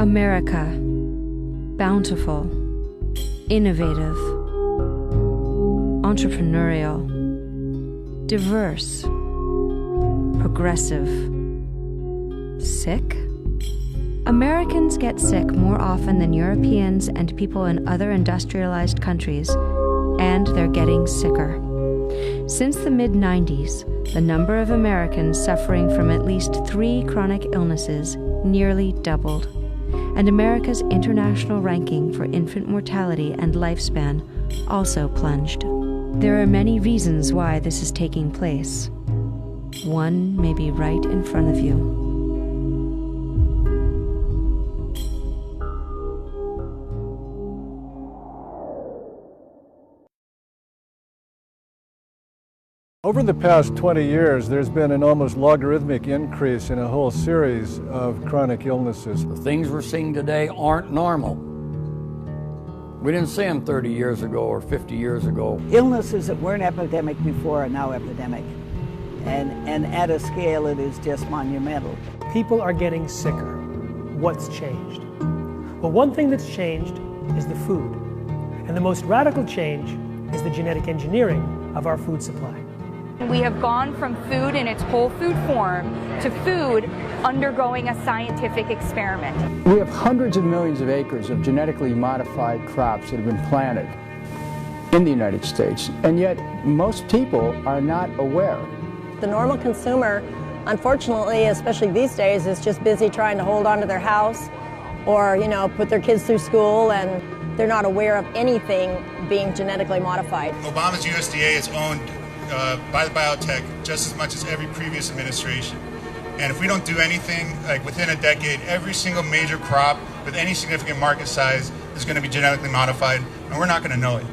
America, bountiful, innovative, entrepreneurial, diverse, progressive. Sick? Americans get sick more often than Europeans and people in other industrialized countries, and they're getting sicker. Since the mid-90s, the number of Americans suffering from at least 3 chronic illnesses nearly doubled, and America's international ranking for infant mortality and lifespan also plunged. There are many reasons why this is taking place. One may be right in front of you. Over the past 20 years, there's been an almost logarithmic increase in a whole series of chronic illnesses. The things we're seeing today aren't normal. We didn't see them 30 years ago or 50 years ago. Illnesses that weren't epidemic before are now epidemic. And at a scale it is just monumental. People are getting sicker. What's changed? Well, one thing that's changed is the food. And the most radical change is the genetic engineering of our food supply. We have gone from food in its whole food form to food undergoing a scientific experiment. We have hundreds of millions of acres of genetically modified crops that have been planted in the United States, and yet most people are not aware. The normal consumer, unfortunately, especially these days, is just busy trying to hold on to their house or, put their kids through school, and they're not aware of anything being genetically modified. Obama's USDA is owned by the biotech just as much as every previous administration. And if we don't do anything, like within a decade, every single major crop with any significant market size is going to be genetically modified, and we're not going to know it.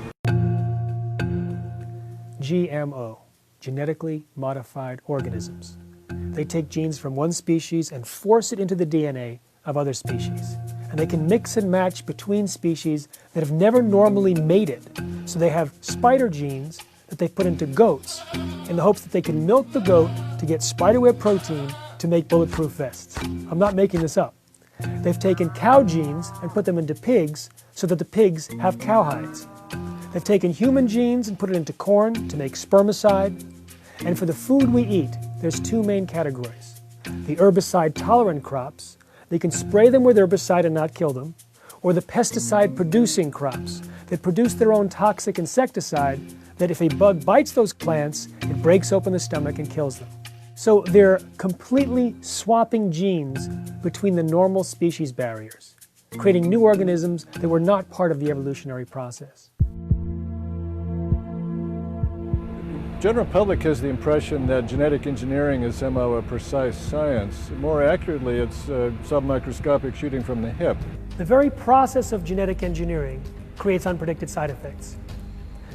GMO, genetically modified organisms. They take genes from one species and force it into the DNA of other species. And they can mix and match between species that have never normally mated. So they have spider genes that they put into goats in the hopes that they can milk the goat to get spiderweb protein to make bulletproof vests. I'm not making this up. They've taken cow genes and put them into pigs so that the pigs have cowhides. They've taken human genes and put it into corn to make spermicide. And for the food we eat, there's 2 main categories. The herbicide-tolerant crops, they can spray them with herbicide and not kill them, or the pesticide-producing crops that produce their own toxic insecticide that if a bug bites those plants, it breaks open the stomach and kills them. So they're completely swapping genes between the normal species barriers, creating new organisms that were not part of the evolutionary process. General public has the impression that genetic engineering is somehow a precise science. More accurately, it's submicroscopic shooting from the hip. The very process of genetic engineering creates unpredicted side effects.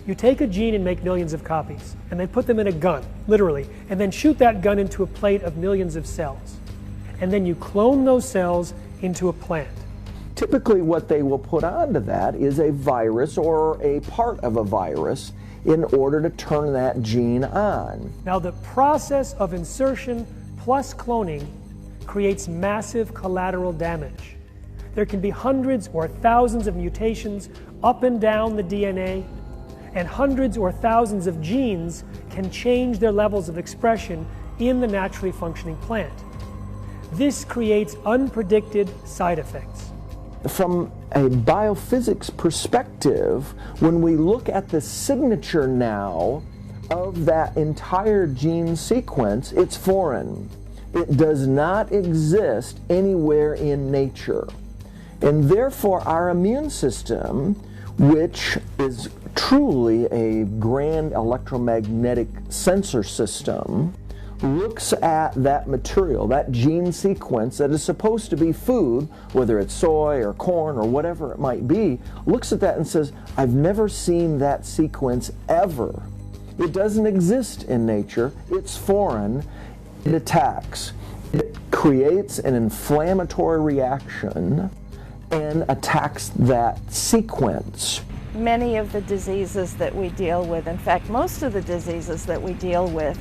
You take a gene and make millions of copies, and then put them in a gun, literally, and then shoot that gun into a plate of millions of cells. And then you clone those cells into a plant. Typically what they will put onto that is a virus or a part of a virus in order to turn that gene on. Now the process of insertion plus cloning creates massive collateral damage. There can be hundreds or thousands of mutations up and down the DNA, and hundreds or thousands of genes can change their levels of expression in the naturally functioning plant. This creates unpredicted side effects. From a biophysics perspective, when we look at the signature now of that entire gene sequence, it's foreign. It does not exist anywhere in nature. And therefore our immune system, which is truly a grand electromagnetic sensor system, looks at that material, that gene sequence that is supposed to be food, whether it's soy or corn or whatever it might be, looks at that and says, I've never seen that sequence ever. It doesn't exist in nature, it's foreign, it attacks. It creates an inflammatory reaction and attacks that sequence. Many of the diseases that we deal with, in fact, most of the diseases that we deal with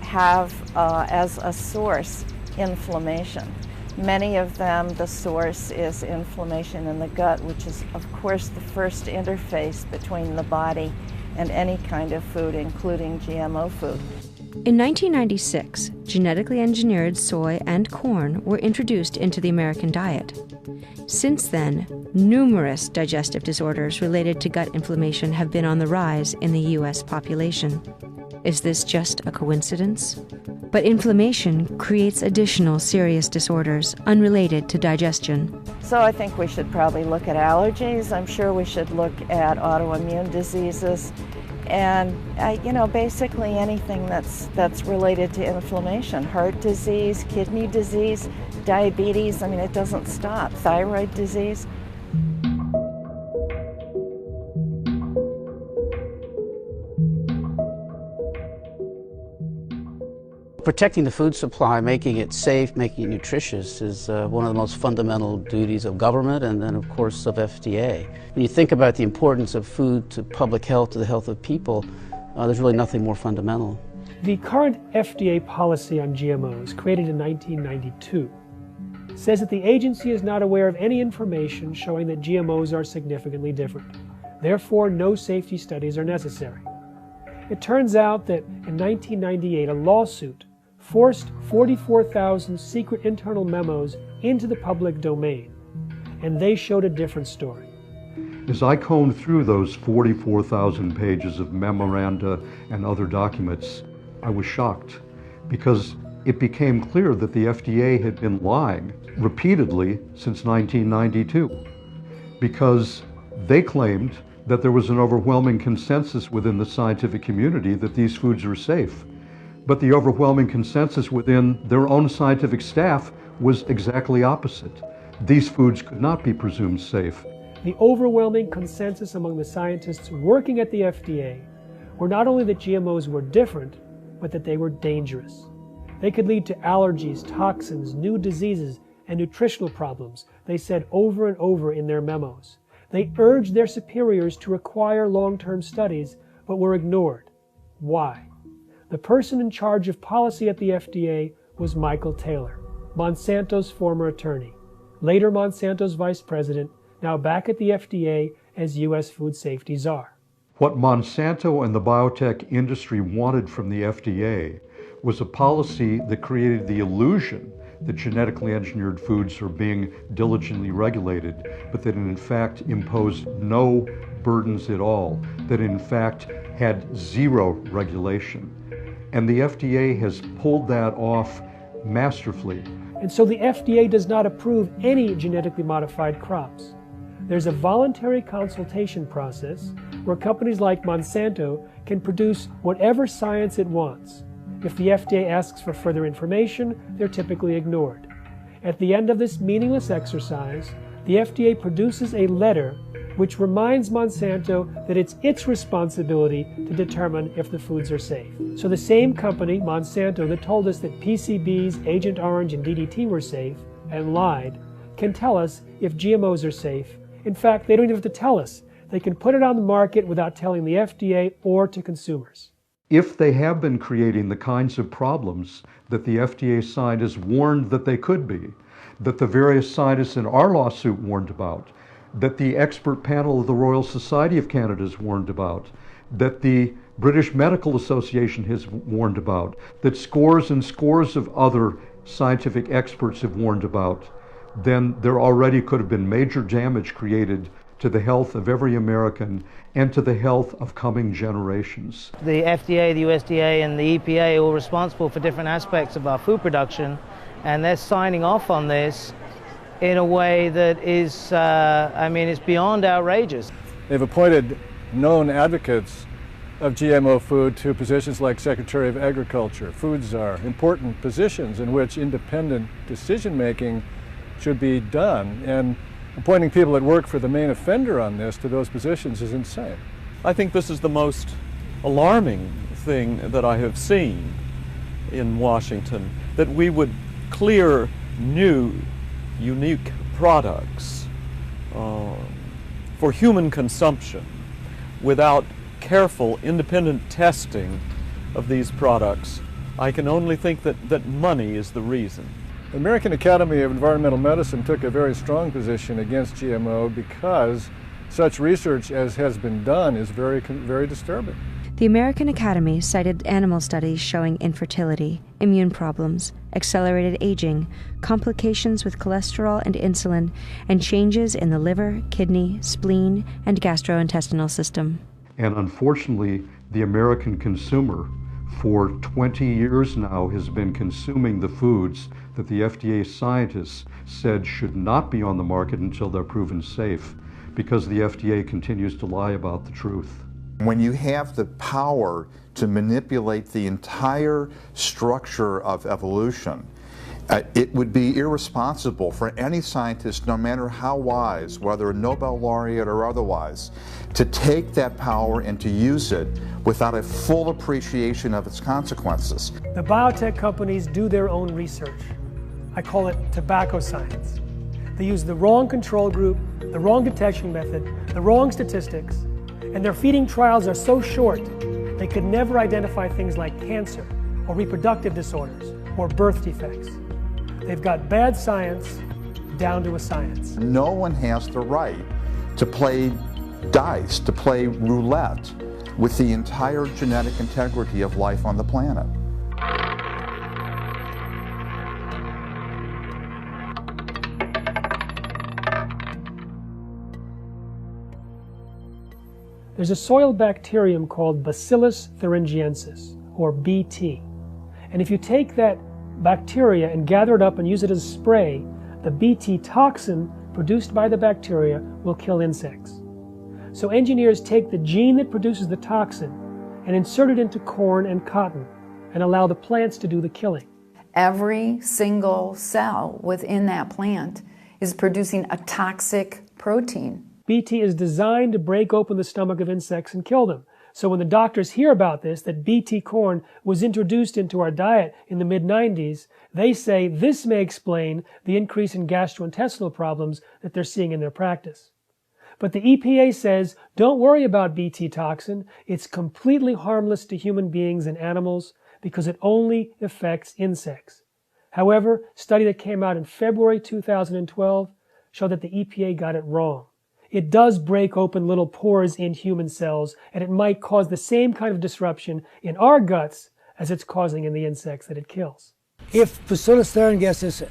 have as a source inflammation. Many of them, the source is inflammation in the gut, which is, of course, the first interface between the body and any kind of food, including GMO food. In 1996, genetically engineered soy and corn were introduced into the American diet. Since then, numerous digestive disorders related to gut inflammation have been on the rise in the U.S. population. Is this just a coincidence? But inflammation creates additional serious disorders unrelated to digestion. So I think we should probably look at allergies. I'm sure we should look at autoimmune diseases and, basically anything that's related to inflammation. Heart disease, kidney disease, diabetes, it doesn't stop. Thyroid disease. Protecting the food supply, making it safe, making it nutritious is one of the most fundamental duties of government and then, of course, of FDA. When you think about the importance of food to public health, to the health of people, there's really nothing more fundamental. The current FDA policy on GMOs, created in 1992, says that the agency is not aware of any information showing that GMOs are significantly different. Therefore, no safety studies are necessary. It turns out that in 1998, a lawsuit forced 44,000 secret internal memos into the public domain, and they showed a different story. As I combed through those 44,000 pages of memoranda and other documents, I was shocked because it became clear that the FDA had been lying repeatedly since 1992, because they claimed that there was an overwhelming consensus within the scientific community that these foods are safe. But the overwhelming consensus within their own scientific staff was exactly opposite. These foods could not be presumed safe. The overwhelming consensus among the scientists working at the FDA were not only that GMOs were different, but that they were dangerous. They could lead to allergies, toxins, new diseases, and nutritional problems, they said over and over in their memos. They urged their superiors to require long-term studies, but were ignored. Why? The person in charge of policy at the FDA was Michael Taylor, Monsanto's former attorney, later Monsanto's vice president, now back at the FDA as U.S. food safety czar. What Monsanto and the biotech industry wanted from the FDA was a policy that created the illusion that genetically engineered foods are being diligently regulated, but that in fact imposed no burdens at all, that in fact had zero regulation. And the FDA has pulled that off masterfully. And so the FDA does not approve any genetically modified crops. There's a voluntary consultation process where companies like Monsanto can produce whatever science it wants. If the FDA asks for further information, they're typically ignored. At the end of this meaningless exercise, the FDA produces a letter which reminds Monsanto that it's its responsibility to determine if the foods are safe. So the same company, Monsanto, that told us that PCBs, Agent Orange, and DDT were safe, and lied, can tell us if GMOs are safe. In fact, they don't even have to tell us. They can put it on the market without telling the FDA or to consumers. If they have been creating the kinds of problems that the FDA scientists warned that they could be, that the various scientists in our lawsuit warned about, that the expert panel of the Royal Society of Canada has warned about, that the British Medical Association has warned about, that scores and scores of other scientific experts have warned about, then there already could have been major damage created to the health of every American and to the health of coming generations. The FDA, the USDA, and the EPA are all responsible for different aspects of our food production, and they're signing off on this in a way that is, it's beyond outrageous. They've appointed known advocates of GMO food to positions like Secretary of Agriculture, Food Czar, important positions in which independent decision-making should be done. And appointing people that work for the main offender on this to those positions is insane. I think this is the most alarming thing that I have seen in Washington, that we would clear new, unique products for human consumption without careful, independent testing of these products. I can only think that money is the reason. The American Academy of Environmental Medicine took a very strong position against GMO because such research as has been done is very disturbing. The American Academy cited animal studies showing infertility, immune problems, accelerated aging, complications with cholesterol and insulin, and changes in the liver, kidney, spleen, and gastrointestinal system. And unfortunately, the American consumer for 20 years now has been consuming the foods that the FDA scientists said should not be on the market until they're proven safe, because the FDA continues to lie about the truth. When you have the power to manipulate the entire structure of evolution, it would be irresponsible for any scientist, no matter how wise, whether a Nobel laureate or otherwise, to take that power and to use it without a full appreciation of its consequences. The biotech companies do their own research. I call it tobacco science. They use the wrong control group, the wrong detection method, the wrong statistics, and their feeding trials are so short they could never identify things like cancer or reproductive disorders or birth defects. They've got bad science down to a science. No one has the right to play dice, to play roulette with the entire genetic integrity of life on the planet. There's a soil bacterium called Bacillus thuringiensis, or BT. And if you take that bacteria and gather it up and use it as a spray, the BT toxin produced by the bacteria will kill insects. So engineers take the gene that produces the toxin and insert it into corn and cotton and allow the plants to do the killing. Every single cell within that plant is producing a toxic protein. BT is designed to break open the stomach of insects and kill them. So when the doctors hear about this, that BT corn was introduced into our diet in the mid-90s, they say this may explain the increase in gastrointestinal problems that they're seeing in their practice. But the EPA says, don't worry about BT toxin. It's completely harmless to human beings and animals because it only affects insects. However, a study that came out in February 2012 showed that the EPA got it wrong. It does break open little pores in human cells, and it might cause the same kind of disruption in our guts as it's causing in the insects that it kills. If Bacillus thuringiensis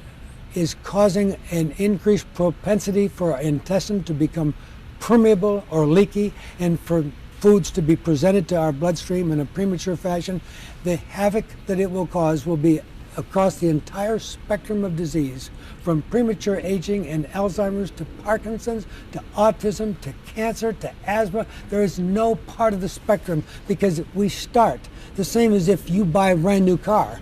is causing an increased propensity for our intestine to become permeable or leaky and for foods to be presented to our bloodstream in a premature fashion, the havoc that it will cause will be across the entire spectrum of disease, from premature aging and Alzheimer's to Parkinson's to autism to cancer to asthma. There is no part of the spectrum because we start the same as if you buy a brand new car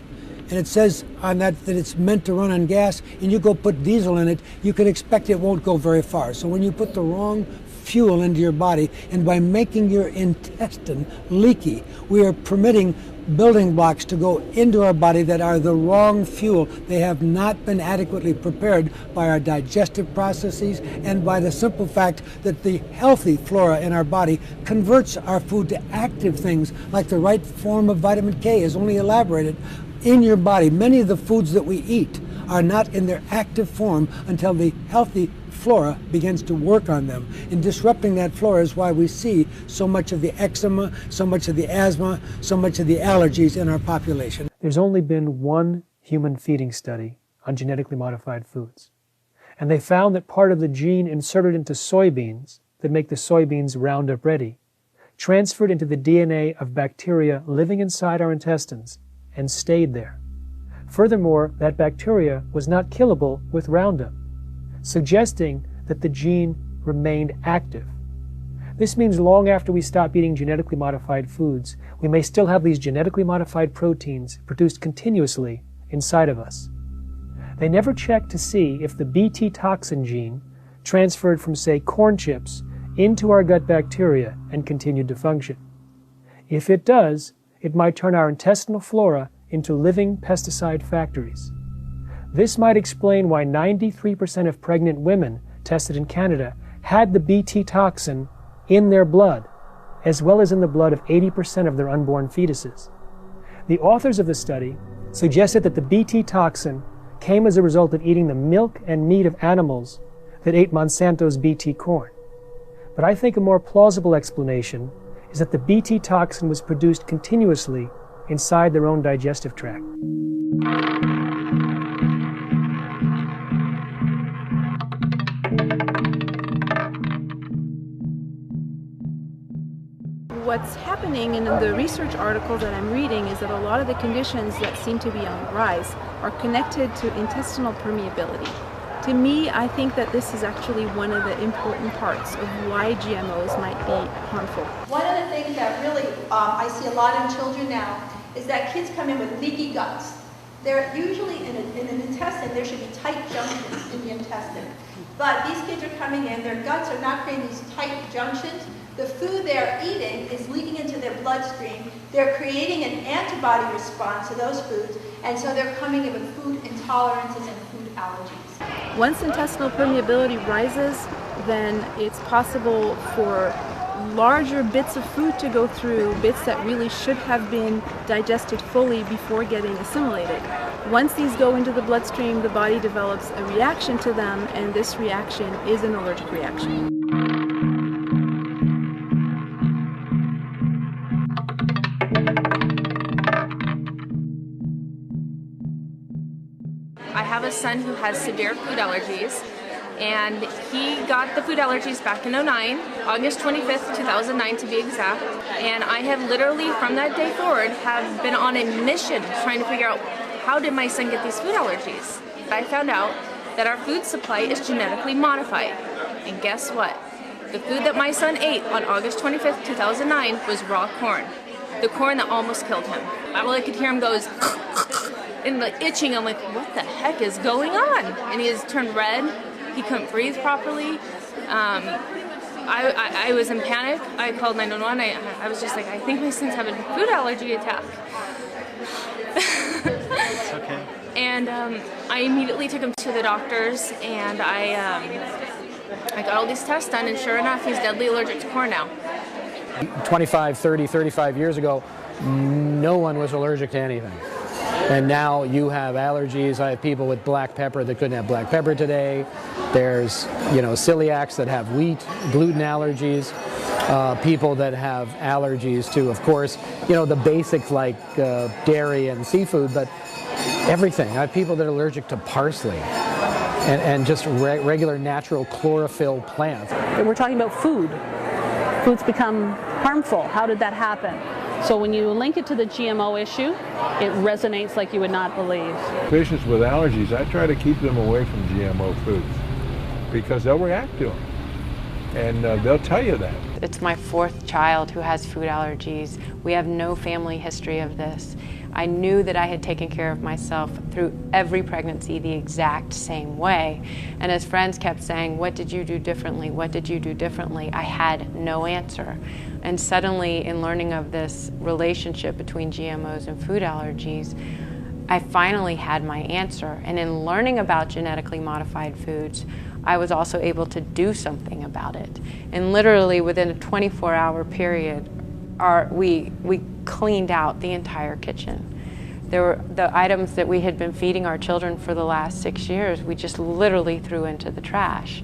and it says on that it's meant to run on gas and you go put diesel in it, you can expect it won't go very far. So when you put the wrong fuel into your body, and by making your intestine leaky, we are permitting building blocks to go into our body that are the wrong fuel. They have not been adequately prepared by our digestive processes and by the simple fact that the healthy flora in our body converts our food to active things, like the right form of vitamin K is only elaborated in your body. Many of the foods that we eat are not in their active form until the healthy flora begins to work on them. And disrupting that flora is why we see so much of the eczema, so much of the asthma, so much of the allergies in our population. There's only been one human feeding study on genetically modified foods. And they found that part of the gene inserted into soybeans that make the soybeans Roundup ready transferred into the DNA of bacteria living inside our intestines and stayed there. Furthermore, that bacteria was not killable with Roundup, suggesting that the gene remained active. This means long after we stop eating genetically modified foods, we may still have these genetically modified proteins produced continuously inside of us. They never checked to see if the BT toxin gene transferred from, say, corn chips into our gut bacteria and continued to function. If it does, it might turn our intestinal flora into living pesticide factories. This might explain why 93% of pregnant women tested in Canada had the BT toxin in their blood, as well as in the blood of 80% of their unborn fetuses. The authors of the study suggested that the BT toxin came as a result of eating the milk and meat of animals that ate Monsanto's Bt corn. But I think a more plausible explanation is that the Bt toxin was produced continuously inside their own digestive tract. What's happening in the research articles that I'm reading is that a lot of the conditions that seem to be on the rise are connected to intestinal permeability. To me, I think that this is actually one of the important parts of why GMOs might be harmful. One of the things that really I see a lot in children now is that kids come in with leaky guts. They're usually in an intestine, there should be tight junctions in the intestine. But these kids are coming in, their guts are not creating these tight junctions. The food they're eating is leaking into their bloodstream. They're creating an antibody response to those foods, and so they're coming in with food intolerances and food allergies. Once intestinal permeability rises, then it's possible for larger bits of food to go through, bits that really should have been digested fully before getting assimilated. Once these go into the bloodstream, the body develops a reaction to them, and this reaction is an allergic reaction. I have a son who has severe food allergies, and he got the food allergies back in 2009, August 25th, 2009 to be exact, and I have literally from that day forward have been on a mission trying to figure out how did my son get these food allergies. I found out that our food supply is genetically modified, and guess what? The food that my son ate on August 25th, 2009 was raw corn, the corn that almost killed him. All I could hear him go is and like itching. I'm like, what the heck is going on? And he has turned red. He couldn't breathe properly. I was in panic. I called 911. I was just like, I think my son's having a food allergy attack. It's okay. And I immediately took him to the doctors, and I got all these tests done, and sure enough, he's deadly allergic to corn now. 25, 30, 35 years ago, no one was allergic to anything. And now you have allergies. I have people with black pepper that couldn't have black pepper today. There's, celiacs that have wheat, gluten allergies. People that have allergies to, of course, the basics like dairy and seafood, but everything. I have people that are allergic to parsley and just regular natural chlorophyll plants. We're talking about food. Foods become harmful. How did that happen? So when you link it to the GMO issue, it resonates like you would not believe. Patients with allergies, I try to keep them away from GMO foods because they'll react to them, and they'll tell you that. It's my fourth child who has food allergies. We have no family history of this. I knew that I had taken care of myself through every pregnancy the exact same way. And as friends kept saying, what did you do differently? What did you do differently? I had no answer. And suddenly, in learning of this relationship between GMOs and food allergies, I finally had my answer. And in learning about genetically modified foods, I was also able to do something about it. And literally within a 24-hour period, we cleaned out the entire kitchen. There were the items that we had been feeding our children for the last 6 years, we just literally threw into the trash.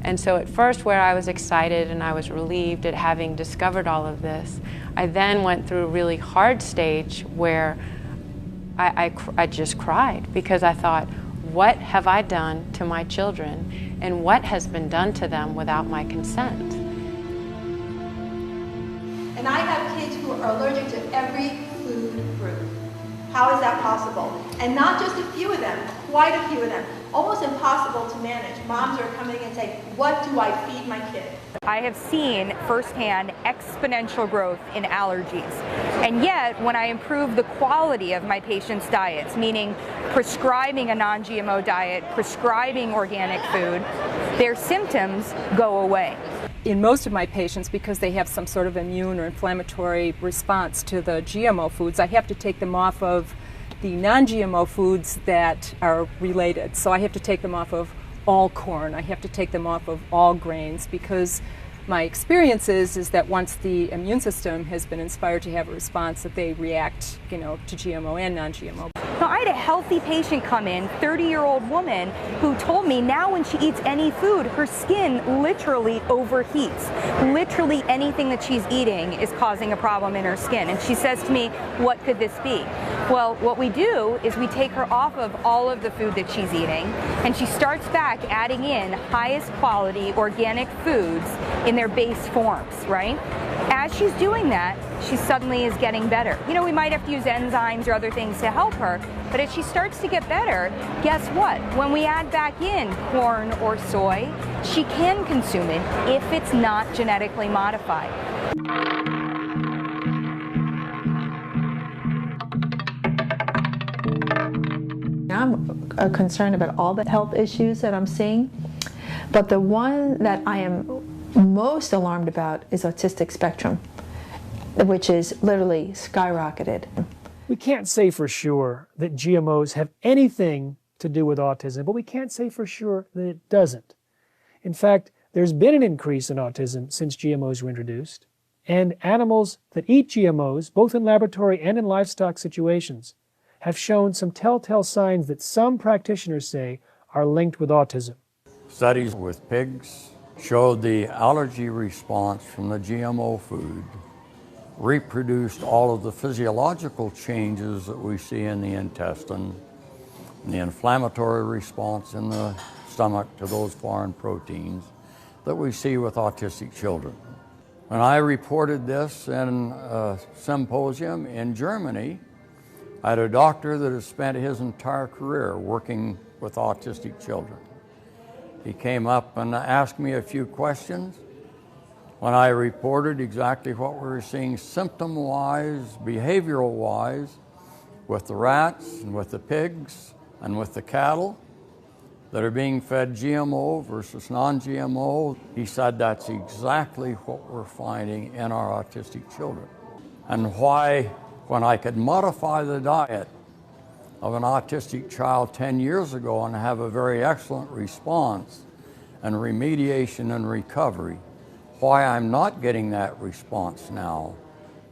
And so at first, where I was excited and I was relieved at having discovered all of this, I then went through a really hard stage where I just cried because I thought, what have I done to my children and what has been done to them without my consent? And I have kids who are allergic to every food group. How is that possible? And not just a few of them, quite a few of them. Almost impossible to manage. Moms are coming and saying, what do I feed my kid? I have seen firsthand exponential growth in allergies. And yet, when I improve the quality of my patients' diets, meaning prescribing a non-GMO diet, prescribing organic food, their symptoms go away. In most of my patients, because they have some sort of immune or inflammatory response to the GMO foods, I have to take them off of the non-GMO foods that are related. So I have to take them off of all corn. I have to take them off of all grains because my experience is that once the immune system has been inspired to have a response, that they react, to GMO and non-GMO. Now, I had a healthy patient come in, 30-year-old woman, who told me now when she eats any food, her skin literally overheats. Literally anything that she's eating is causing a problem in her skin. And she says to me, what could this be? Well, what we do is we take her off of all of the food that she's eating, and she starts back adding in highest quality organic foods in their base forms, right? As she's doing that, she suddenly is getting better. You know, we might have to use enzymes or other things to help her, but as she starts to get better, guess what? When we add back in corn or soy, she can consume it if it's not genetically modified. I'm concerned about all the health issues that I'm seeing, but the one that I am most alarmed about is autistic spectrum, which is literally skyrocketed. We can't say for sure that GMOs have anything to do with autism, but we can't say for sure that it doesn't. In fact, there's been an increase in autism since GMOs were introduced, and animals that eat GMOs, both in laboratory and in livestock situations, have shown some telltale signs that some practitioners say are linked with autism. Studies with pigs showed the allergy response from the GMO food reproduced all of the physiological changes that we see in the intestine, the inflammatory response in the stomach to those foreign proteins that we see with autistic children. When I reported this in a symposium in Germany, I had a doctor that has spent his entire career working with autistic children. He came up and asked me a few questions. When I reported exactly what we were seeing symptom-wise, behavioral-wise, with the rats and with the pigs and with the cattle that are being fed GMO versus non-GMO, he said that's exactly what we're finding in our autistic children. And why, when I could modify the diet of an autistic child 10 years ago and have a very excellent response and remediation and recovery, why I'm not getting that response now,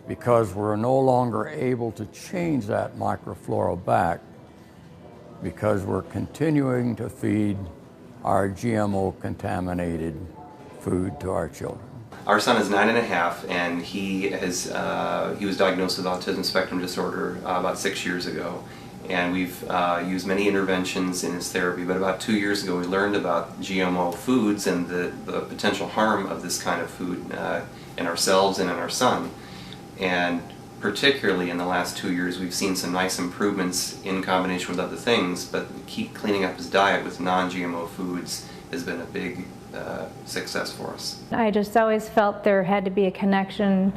because we're no longer able to change that microflora back because we're continuing to feed our GMO contaminated food to our children. Our son is 9.5, and he was diagnosed with autism spectrum disorder about 6 years ago. And we've used many interventions in his therapy, but about 2 years ago we learned about GMO foods and the potential harm of this kind of food in ourselves and in our son. And particularly in the last 2 years we've seen some nice improvements in combination with other things, but keep cleaning up his diet with non-GMO foods has been a big success for us. I just always felt there had to be a connection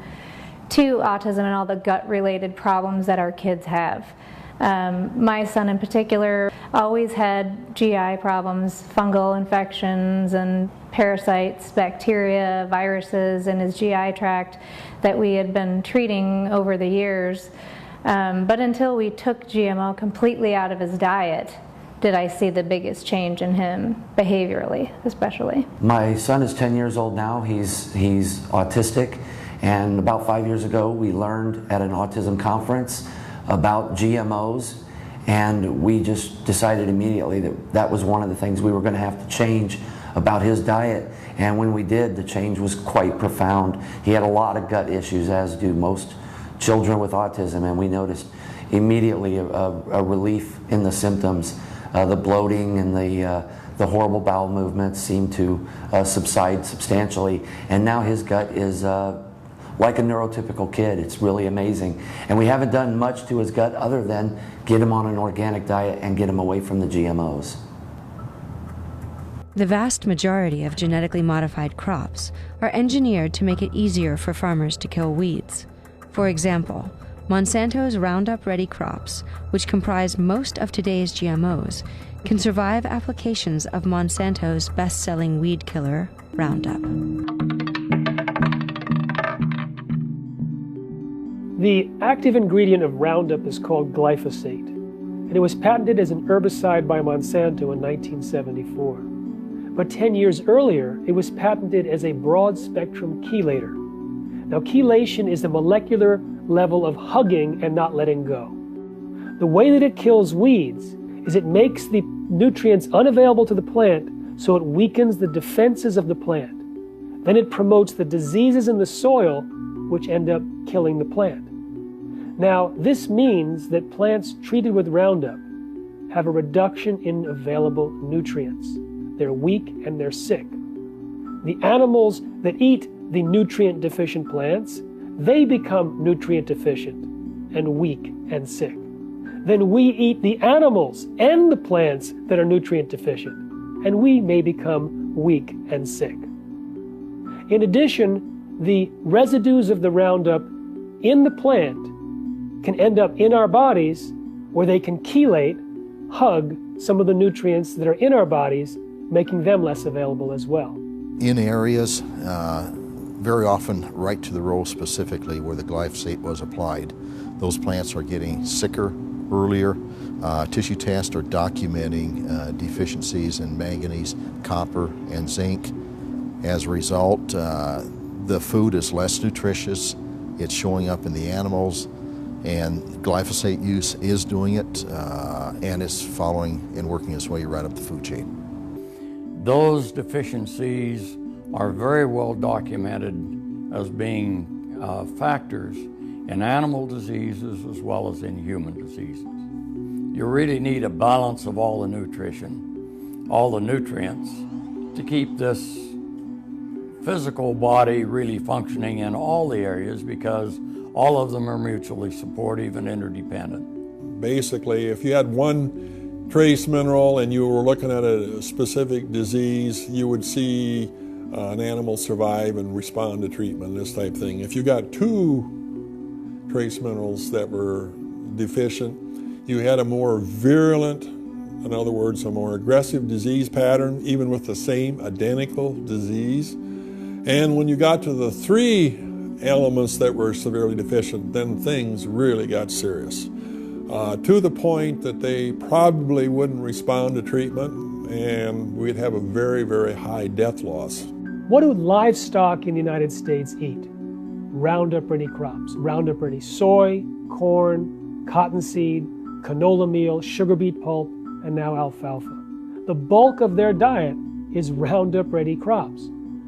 to autism and all the gut-related problems that our kids have. My son in particular always had GI problems, fungal infections and parasites, bacteria, viruses in his GI tract that we had been treating over the years. But until we took GMO completely out of his diet, did I see the biggest change in him, behaviorally especially. My son is 10 years old now. He's autistic, and about 5 years ago we learned at an autism conference about GMOs, and we just decided immediately that that was one of the things we were going to have to change about his diet. And when we did, the change was quite profound. He had a lot of gut issues, as do most children with autism, and we noticed immediately a relief in the symptoms. The bloating and the horrible bowel movements seemed to subside substantially, and now his gut is like a neurotypical kid. It's really amazing. And we haven't done much to his gut other than get him on an organic diet and get him away from the GMOs. The vast majority of genetically modified crops are engineered to make it easier for farmers to kill weeds. For example, Monsanto's Roundup Ready crops, which comprise most of today's GMOs, can survive applications of Monsanto's best-selling weed killer, Roundup. The active ingredient of Roundup is called glyphosate, and it was patented as an herbicide by Monsanto in 1974. But 10 years earlier, it was patented as a broad-spectrum chelator. Now, chelation is the molecular level of hugging and not letting go. The way that it kills weeds is it makes the nutrients unavailable to the plant, so it weakens the defenses of the plant. Then it promotes the diseases in the soil, which end up killing the plant. Now, this means that plants treated with Roundup have a reduction in available nutrients. They're weak and they're sick. The animals that eat the nutrient-deficient plants, they become nutrient-deficient and weak and sick. Then we eat the animals and the plants that are nutrient-deficient, and we may become weak and sick. In addition, the residues of the Roundup in the plant can end up in our bodies where they can chelate, hug some of the nutrients that are in our bodies, making them less available as well. In areas, very often right to the row specifically where the glyphosate was applied, those plants are getting sicker earlier. Tissue tests are documenting deficiencies in manganese, copper, and zinc. As a result, the food is less nutritious. It's showing up in the animals, and glyphosate use is doing it, and it's following and working its way right up the food chain. Those deficiencies are very well documented as being factors in animal diseases as well as in human diseases. You really need a balance of all the nutrition, all the nutrients, to keep this physical body really functioning in all the areas, because all of them are mutually supportive and interdependent. Basically, if you had one trace mineral and you were looking at a specific disease, you would see an animal survive and respond to treatment, this type of thing. If you got two trace minerals that were deficient, you had a more virulent, in other words, a more aggressive disease pattern, even with the same identical disease. And when you got to the three elements that were severely deficient, then things really got serious. To the point that they probably wouldn't respond to treatment, and we'd have a very, very high death loss. What do livestock in the United States eat? Roundup Ready crops. Roundup Ready soy, corn, cottonseed, canola meal, sugar beet pulp, and now alfalfa. The bulk of their diet is Roundup Ready crops.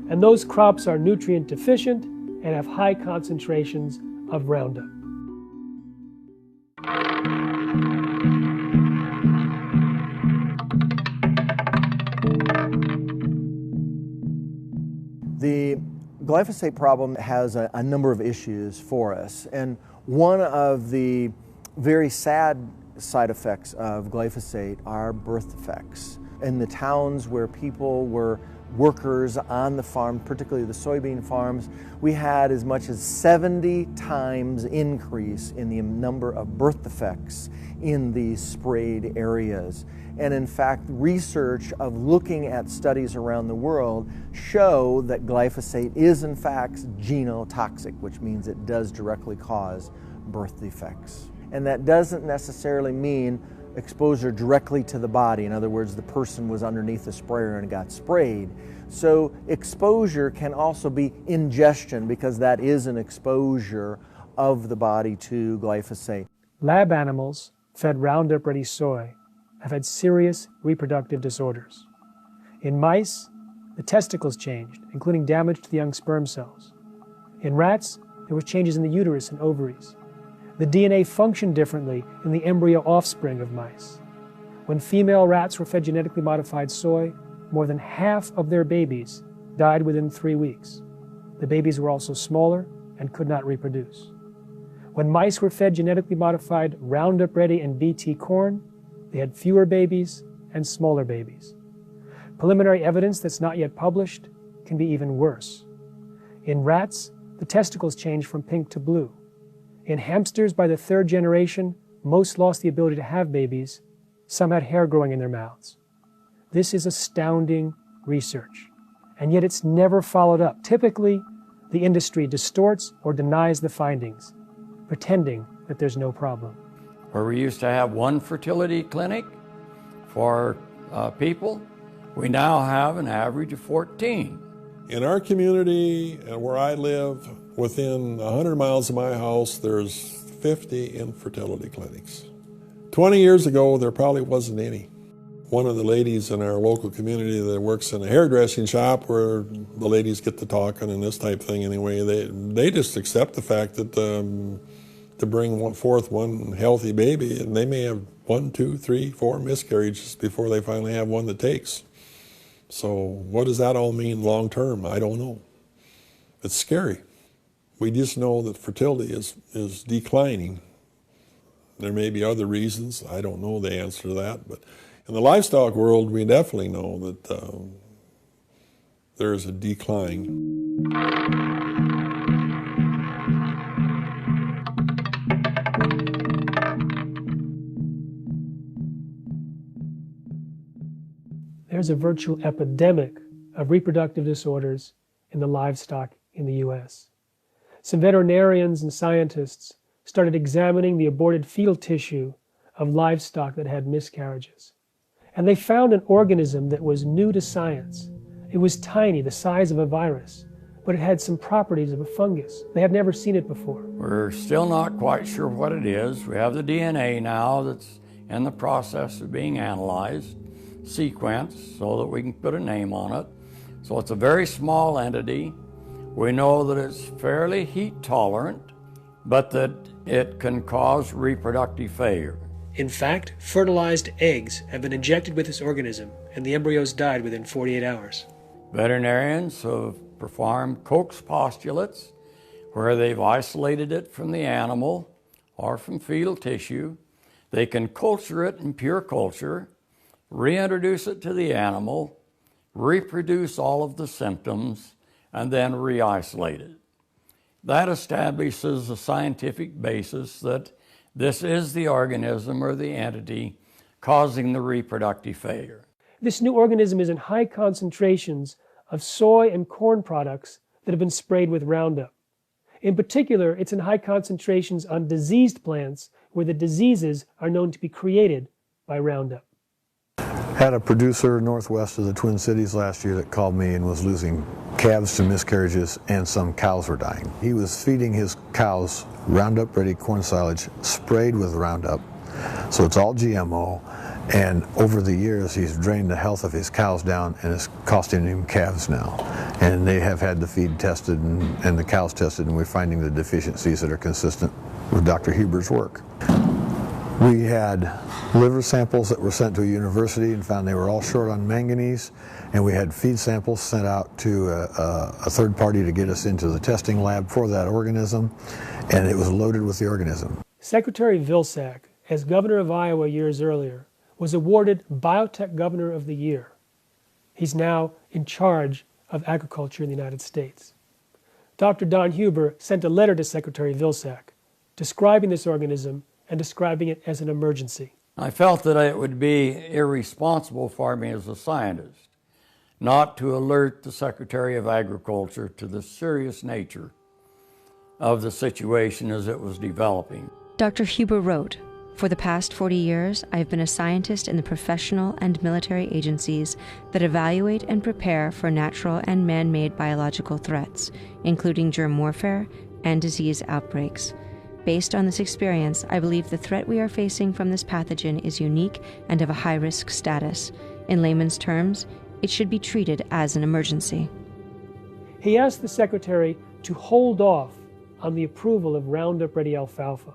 And those crops are nutrient deficient and have high concentrations of Roundup. The glyphosate problem has a number of issues for us, and one of the very sad side effects of glyphosate are birth defects. In the towns where people were workers on the farm, particularly the soybean farms, we had as much as 70 times increase in the number of birth defects in these sprayed areas. And in fact, research of looking at studies around the world show that glyphosate is in fact genotoxic, which means it does directly cause birth defects. And that doesn't necessarily mean exposure directly to the body. In other words, the person was underneath the sprayer and got sprayed. So exposure can also be ingestion, because that is an exposure of the body to glyphosate. Lab animals fed Roundup Ready soy have had serious reproductive disorders. In mice, the testicles changed, including damage to the young sperm cells. In rats, there were changes in the uterus and ovaries. The DNA functioned differently in the embryo offspring of mice. When female rats were fed genetically modified soy, more than half of their babies died within 3 weeks. The babies were also smaller and could not reproduce. When mice were fed genetically modified Roundup Ready and BT corn, they had fewer babies and smaller babies. Preliminary evidence that's not yet published can be even worse. In rats, the testicles changed from pink to blue. In hamsters, by the third generation, most lost the ability to have babies. Some had hair growing in their mouths. This is astounding research, and yet it's never followed up. Typically, the industry distorts or denies the findings, pretending that there's no problem. Where we used to have one fertility clinic for people, we now have an average of 14. In our community and where I live, within 100 miles of my house, there's 50 infertility clinics. 20 years ago, there probably wasn't any. One of the ladies in our local community that works in a hairdressing shop where the ladies get to talking and this type of thing anyway, they just accept the fact that to bring forth one healthy baby, and they may have 1, 2, 3, 4 miscarriages before they finally have one that takes. So what does that all mean long term? I don't know. It's scary. We just know that fertility is declining. There may be other reasons. I don't know the answer to that. But in the livestock world, we definitely know that there is a decline. There's a virtual epidemic of reproductive disorders in the livestock in the U.S. Some veterinarians and scientists started examining the aborted fetal tissue of livestock that had miscarriages. And they found an organism that was new to science. It was tiny, the size of a virus, but it had some properties of a fungus. They had never seen it before. We're still not quite sure what it is. We have the DNA now that's in the process of being analyzed, sequenced, so that we can put a name on it. So it's a very small entity. We know that it's fairly heat tolerant, but that it can cause reproductive failure. In fact, fertilized eggs have been injected with this organism, and the embryos died within 48 hours. Veterinarians have performed Koch's postulates, where they've isolated it from the animal or from fetal tissue. They can culture it in pure culture, reintroduce it to the animal, reproduce all of the symptoms, and then re-isolate it. That establishes a scientific basis that this is the organism or the entity causing the reproductive failure. This new organism is in high concentrations of soy and corn products that have been sprayed with Roundup. In particular, it's in high concentrations on diseased plants where the diseases are known to be created by Roundup. Had a producer northwest of the Twin Cities last year that called me and was losing calves to miscarriages, and some cows were dying. He was feeding his cows Roundup Ready corn silage sprayed with Roundup, so it's all GMO, and over the years he's drained the health of his cows down, and it's costing him calves now. And they have had the feed tested and the cows tested, and we're finding the deficiencies that are consistent with Dr. Huber's work. We had liver samples that were sent to a university and found they were all short on manganese, and we had feed samples sent out to a third party to get us into the testing lab for that organism, and it was loaded with the organism. Secretary Vilsack, as governor of Iowa years earlier, was awarded Biotech Governor of the Year. He's now in charge of agriculture in the United States. Dr. Don Huber sent a letter to Secretary Vilsack describing this organism and describing it as an emergency. I felt that it would be irresponsible for me as a scientist not to alert the Secretary of Agriculture to the serious nature of the situation as it was developing. Dr. Huber wrote, "For the past 40 years, I have been a scientist in the professional and military agencies that evaluate and prepare for natural and man-made biological threats, including germ warfare and disease outbreaks. Based on this experience, I believe the threat we are facing from this pathogen is unique and of a high-risk status. In layman's terms, it should be treated as an emergency." He asked the Secretary to hold off on the approval of Roundup Ready alfalfa,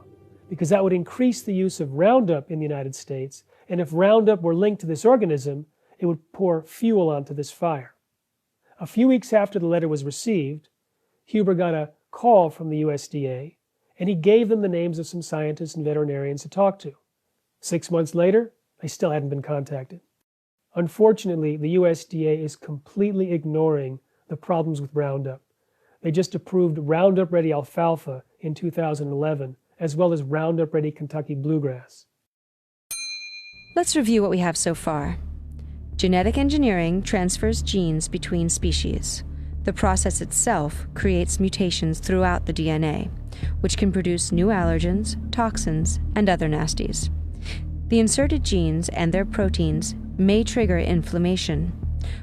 because that would increase the use of Roundup in the United States, and if Roundup were linked to this organism, it would pour fuel onto this fire. A few weeks after the letter was received, Huber got a call from the USDA, and he gave them the names of some scientists and veterinarians to talk to. 6 months later, they still hadn't been contacted. Unfortunately, the USDA is completely ignoring the problems with Roundup. They just approved Roundup Ready alfalfa in 2011, as well as Roundup Ready Kentucky bluegrass. Let's review what we have so far. Genetic engineering transfers genes between species. The process itself creates mutations throughout the DNA, which can produce new allergens, toxins, and other nasties. The inserted genes and their proteins may trigger inflammation,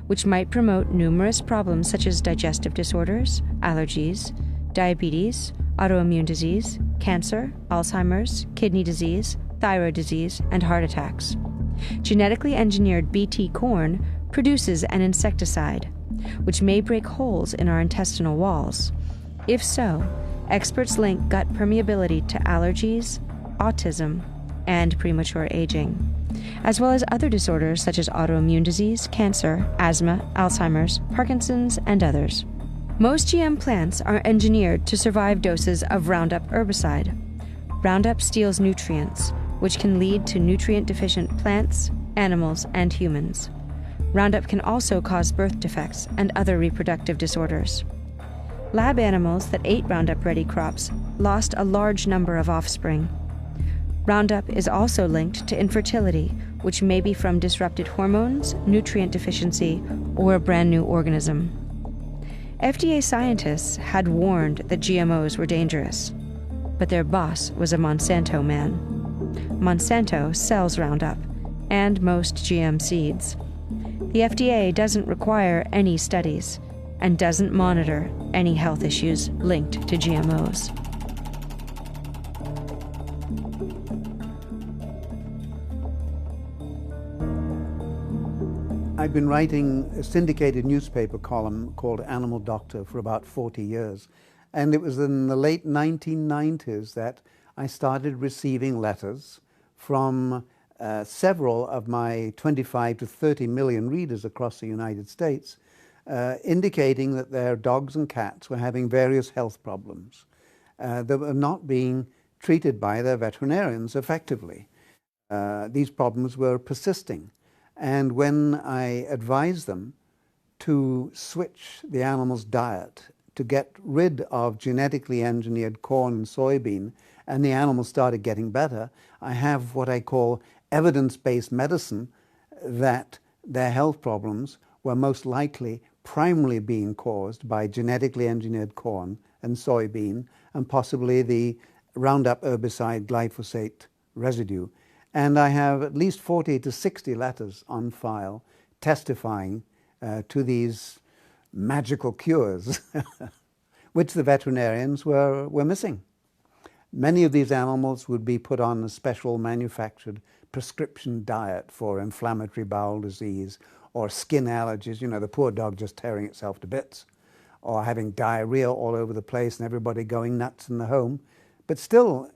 which might promote numerous problems such as digestive disorders, allergies, diabetes, autoimmune disease, cancer, Alzheimer's, kidney disease, thyroid disease, and heart attacks. Genetically engineered BT corn produces an insecticide, which may break holes in our intestinal walls. If so, experts link gut permeability to allergies, autism, and premature aging, as well as other disorders such as autoimmune disease, cancer, asthma, Alzheimer's, Parkinson's, and others. Most GM plants are engineered to survive doses of Roundup herbicide. Roundup steals nutrients, which can lead to nutrient-deficient plants, animals, and humans. Roundup can also cause birth defects and other reproductive disorders. Lab animals that ate Roundup-ready crops lost a large number of offspring. Roundup is also linked to infertility, which may be from disrupted hormones, nutrient deficiency, or a brand new organism. FDA scientists had warned that GMOs were dangerous, but their boss was a Monsanto man. Monsanto sells Roundup and most GM seeds. The FDA doesn't require any studies and doesn't monitor any health issues linked to GMOs. I've been writing a syndicated newspaper column called Animal Doctor for about 40 years. And it was in the late 1990s that I started receiving letters from several of my 25 to 30 million readers across the United States, indicating that their dogs and cats were having various health problems that were not being treated by their veterinarians effectively. These problems were persisting. And when I advised them to switch the animal's diet, to get rid of genetically engineered corn and soybean, and the animals started getting better, I have what I call evidence-based medicine, that their health problems were most likely primarily being caused by genetically engineered corn and soybean, and possibly the Roundup herbicide glyphosate residue. And I have at least 40 to 60 letters on file testifying to these magical cures, which the veterinarians were missing. Many of these animals would be put on a special manufactured prescription diet for inflammatory bowel disease or skin allergies, you know, the poor dog just tearing itself to bits, or having diarrhea all over the place and everybody going nuts in the home. But still,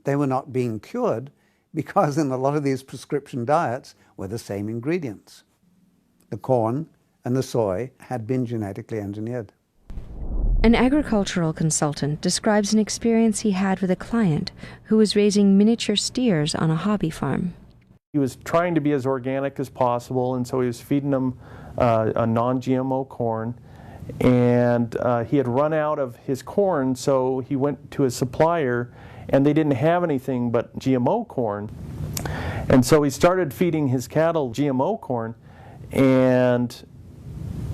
they were not being cured, because in a lot of these prescription diets were the same ingredients. The corn and the soy had been genetically engineered. An agricultural consultant describes an experience he had with a client who was raising miniature steers on a hobby farm. He was trying to be as organic as possible, and so he was feeding them a non-GMO corn. And he had run out of his corn, so he went to his supplier, and they didn't have anything but GMO corn. And so he started feeding his cattle GMO corn, and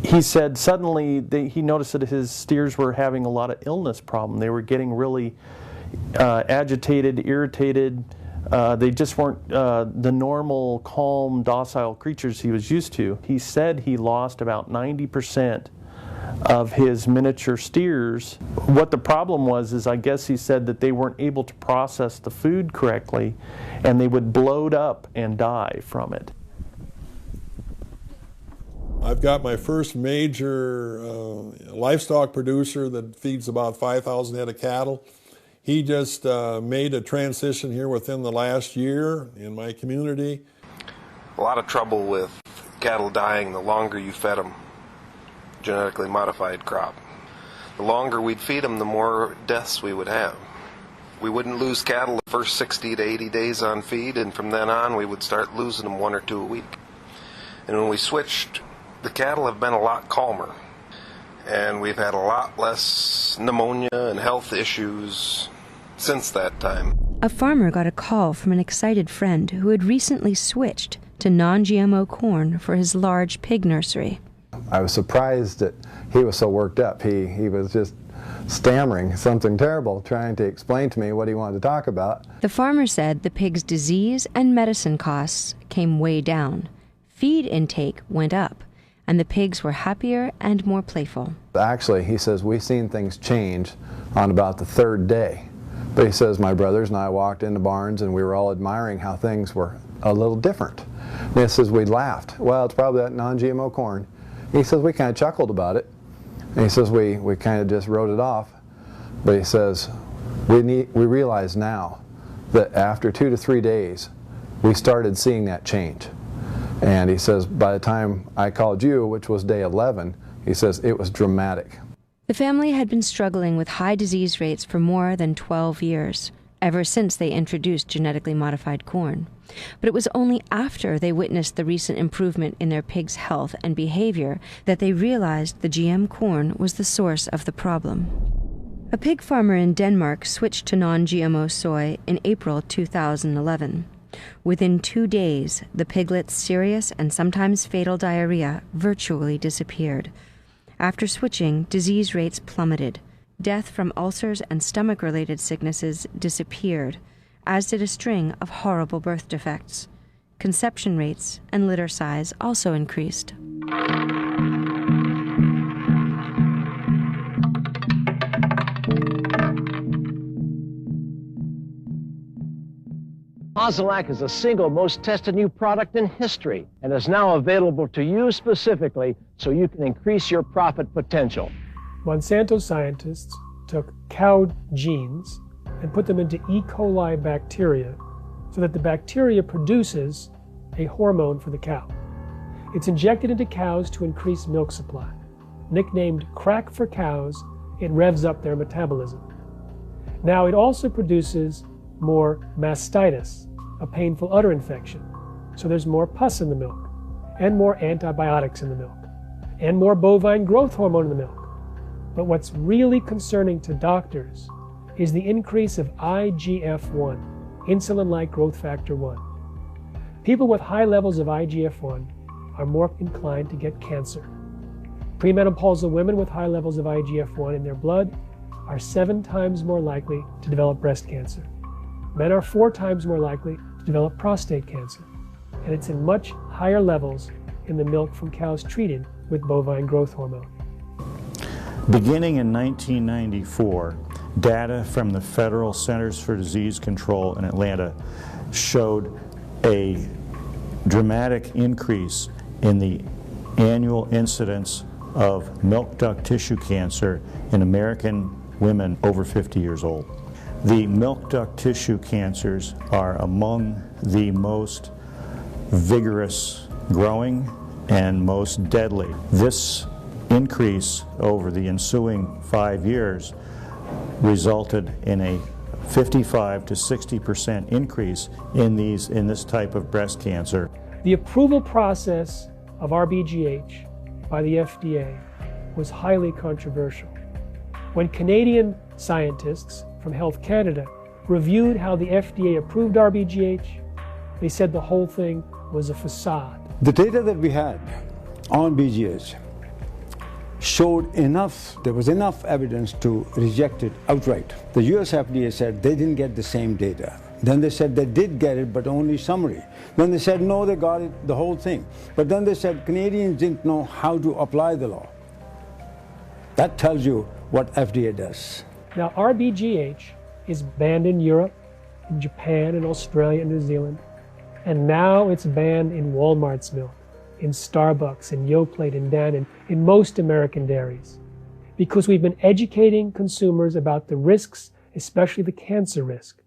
he said suddenly he noticed that his steers were having a lot of illness problem. They were getting really agitated, irritated. They just weren't the normal, calm, docile creatures he was used to. He said he lost about 90% of his miniature steers. What the problem was is, I guess he said that they weren't able to process the food correctly, and they would bloat up and die from it. I've got my first major livestock producer that feeds about 5,000 head of cattle. He just made a transition here within the last year in my community. A lot of trouble with cattle dying the longer you fed them genetically modified crop. The longer we'd feed them, the more deaths we would have. We wouldn't lose cattle the first 60 to 80 days on feed, and from then on we would start losing them 1 or 2 a week. And when we switched, the cattle have been a lot calmer, and we've had a lot less pneumonia and health issues since that time. A farmer got a call from an excited friend who had recently switched to non-GMO corn for his large pig nursery. I was surprised that he was so worked up. He was just stammering something terrible, trying to explain to me what he wanted to talk about. The farmer said the pig's disease and medicine costs came way down. Feed intake went up, and the pigs were happier and more playful. Actually, he says, we've seen things change on about the 3rd day. But he says, my brothers and I walked into Barnes and we were all admiring how things were a little different. And he says, we laughed. Well, it's probably that non-GMO corn. He says, we kind of chuckled about it. And he says, we kind of just wrote it off. But he says, we realize now that after 2 to 3 days, we started seeing that change. And he says, by the time I called you, which was day 11, he says, it was dramatic. The family had been struggling with high disease rates for more than 12 years, ever since they introduced genetically modified corn. But it was only after they witnessed the recent improvement in their pigs' health and behavior that they realized the GM corn was the source of the problem. A pig farmer in Denmark switched to non-GMO soy in April 2011. Within 2 days, the piglet's serious and sometimes fatal diarrhea virtually disappeared. After switching, disease rates plummeted. Death from ulcers and stomach-related sicknesses disappeared, as did a string of horrible birth defects. Conception rates and litter size also increased. Ozelac is the single most tested new product in history and is now available to you specifically so you can increase your profit potential. Monsanto scientists took cow genes and put them into E. coli bacteria so that the bacteria produces a hormone for the cow. It's injected into cows to increase milk supply. Nicknamed crack for cows, it revs up their metabolism. Now it also produces more mastitis, a painful udder infection. So there's more pus in the milk, and more antibiotics in the milk, and more bovine growth hormone in the milk. But what's really concerning to doctors is the increase of IGF-1, insulin-like growth factor 1. People with high levels of IGF-1 are more inclined to get cancer. Premenopausal women with high levels of IGF-1 in their blood are 7 times more likely to develop breast cancer. Men are 4 times more likely to develop prostate cancer, and it's in much higher levels in the milk from cows treated with bovine growth hormone. Beginning in 1994, data from the Federal Centers for Disease Control in Atlanta showed a dramatic increase in the annual incidence of milk duct tissue cancer in American women over 50 years old. The milk duct tissue cancers are among the most vigorous growing and most deadly. This increase over the ensuing 5 years resulted in a 55 to 60% increase in this type of breast cancer. The approval process of RBGH by the FDA was highly controversial. When Canadian scientists from Health Canada reviewed how the FDA approved RBGH, they said the whole thing was a facade. The data that we had on BGH showed there was enough evidence to reject it outright. The US FDA said they didn't get the same data. Then they said they did get it, but only summary. Then they said no, they got it, the whole thing. But then they said Canadians didn't know how to apply the law. That tells you what FDA does. Now, RBGH is banned in Europe, in Japan, in Australia, and New Zealand. And now it's banned in Walmart's milk, in Starbucks, in Yoplait, in Dannon, in most American dairies. Because we've been educating consumers about the risks, especially the cancer risk.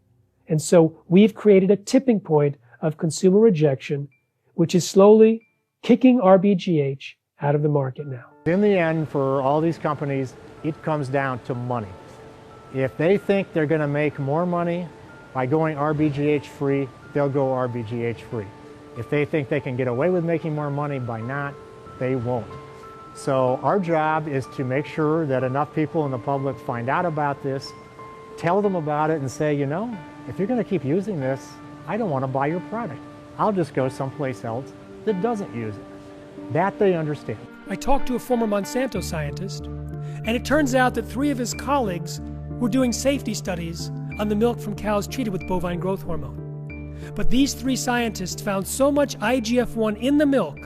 And so we've created a tipping point of consumer rejection, which is slowly kicking RBGH out of the market now. In the end, for all these companies, it comes down to money. If they think they're going to make more money by going RBGH free, they'll go RBGH free. If they think they can get away with making more money by not, they won't. So our job is to make sure that enough people in the public find out about this, tell them about it, and say, you know, if you're going to keep using this, I don't want to buy your product. I'll just go someplace else that doesn't use it. That they understand. I talked to a former Monsanto scientist, and it turns out that 3 of his colleagues were doing safety studies on the milk from cows treated with bovine growth hormone. But these 3 scientists found so much IGF-1 in the milk,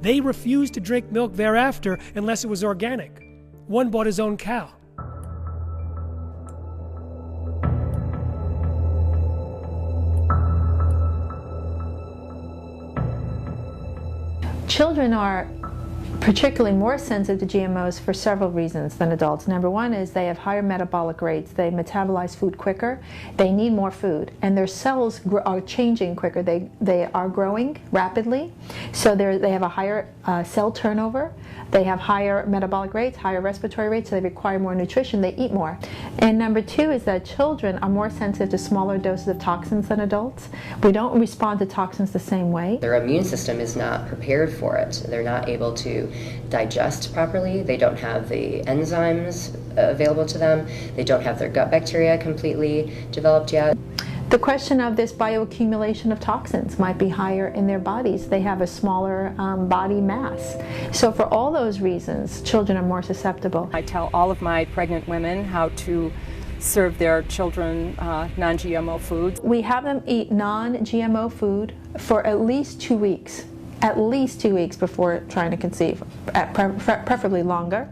they refused to drink milk thereafter unless it was organic. One bought his own cow. Children are particularly more sensitive to GMOs for several reasons than adults. Number one is they have higher metabolic rates. They metabolize food quicker. They need more food. And their cells are changing quicker. They are growing rapidly. So they have a higher cell turnover. They have higher metabolic rates, higher respiratory rates, so they require more nutrition. They eat more. And number two is that children are more sensitive to smaller doses of toxins than adults. We don't respond to toxins the same way. Their immune system is not prepared for it. They're not able to digest properly. They don't have the enzymes available to them. They don't have their gut bacteria completely developed yet. The question of this bioaccumulation of toxins might be higher in their bodies. They have a smaller body mass. So for all those reasons, children are more susceptible. I tell all of my pregnant women how to serve their children non-GMO foods. We have them eat non-GMO food for at least 2 weeks. At least 2 weeks before trying to conceive, preferably longer.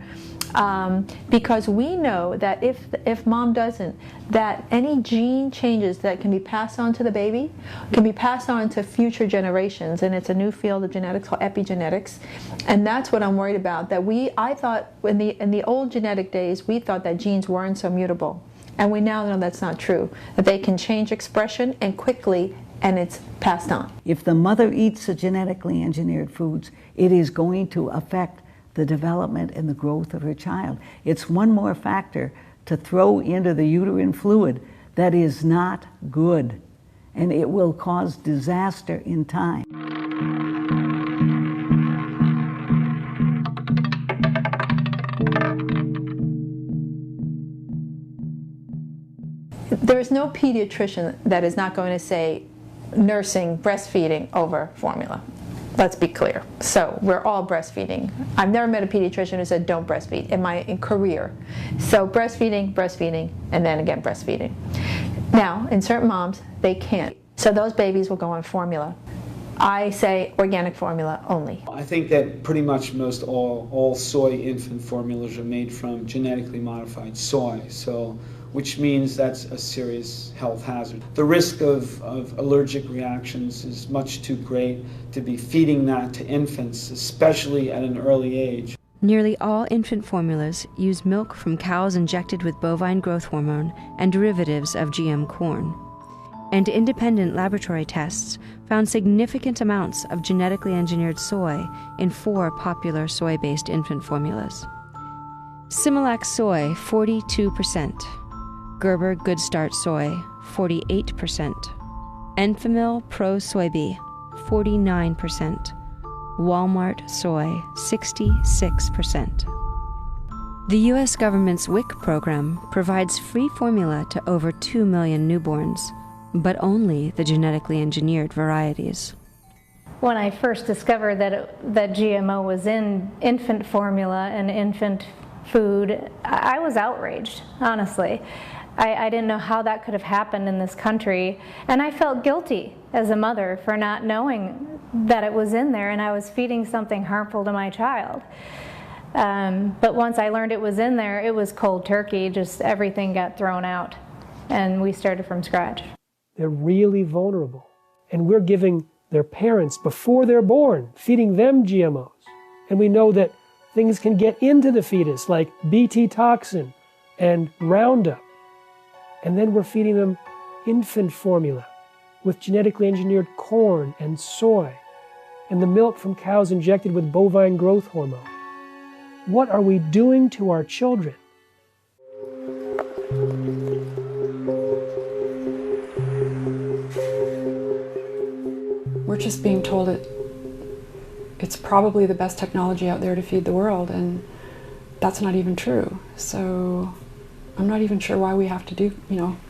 Because we know that if mom doesn't, that any gene changes that can be passed on to the baby can be passed on to future generations, and it's a new field of genetics called epigenetics, and that's what I'm worried about. That I thought in the old genetic days, we thought that genes weren't so mutable, and we now know that's not true. That they can change expression and quickly, and it's passed on. If the mother eats the genetically engineered foods, it is going to affect the development and the growth of her child. It's one more factor to throw into the uterine fluid that is not good, and it will cause disaster in time. There is no pediatrician that is not going to say nursing, breastfeeding over formula. Let's be clear. So we're all breastfeeding. I've never met a pediatrician who said don't breastfeed in my career. So breastfeeding, and then again breastfeeding. Now, in certain moms, they can't. So those babies will go on formula. I say organic formula only. I think that pretty much most all soy infant formulas are made from genetically modified soy, which means that's a serious health hazard. The risk of allergic reactions is much too great to be feeding that to infants, especially at an early age. Nearly all infant formulas use milk from cows injected with bovine growth hormone and derivatives of GM corn. And independent laboratory tests found significant amounts of genetically engineered soy in 4 popular soy-based infant formulas. Similac soy, 42%. Gerber Good Start Soy, 48%. Enfamil Pro Soybe, 49%. Walmart Soy, 66%. The U.S. government's WIC program provides free formula to over 2 million newborns, but only the genetically engineered varieties. When I first discovered that GMO was in infant formula and infant food, I was outraged, honestly. I didn't know how that could have happened in this country, and I felt guilty as a mother for not knowing that it was in there and I was feeding something harmful to my child. But once I learned it was in there, it was cold turkey, just everything got thrown out, and we started from scratch. They're really vulnerable, and we're giving their parents, before they're born, feeding them GMOs. And we know that things can get into the fetus, like Bt toxin and Roundup. And then we're feeding them infant formula with genetically engineered corn and soy, and the milk from cows injected with bovine growth hormone. What are we doing to our children? We're just being told it's probably the best technology out there to feed the world, and that's not even true. So I'm not even sure why we have to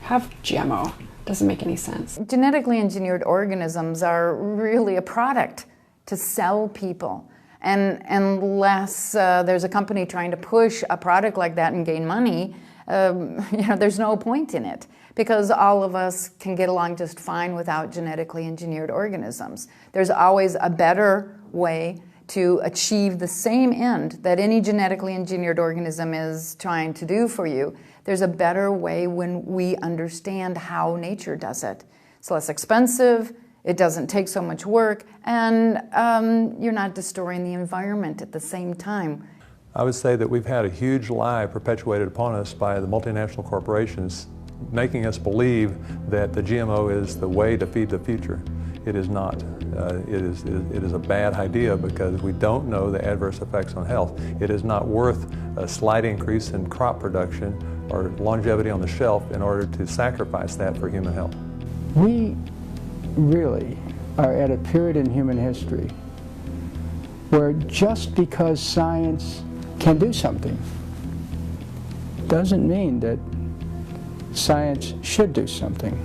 have GMO. Doesn't make any sense. Genetically engineered organisms are really a product to sell people. And unless there's a company trying to push a product like that and gain money, there's no point in it, because all of us can get along just fine without genetically engineered organisms. There's always a better way to achieve the same end that any genetically engineered organism is trying to do for you. There's a better way when we understand how nature does it. It's less expensive, it doesn't take so much work, and you're not destroying the environment at the same time. I would say that we've had a huge lie perpetuated upon us by the multinational corporations, making us believe that the GMO is the way to feed the future. It is not. It is a bad idea because we don't know the adverse effects on health. It is not worth a slight increase in crop production or longevity on the shelf in order to sacrifice that for human health. We really are at a period in human history where just because science can do something doesn't mean that science should do something.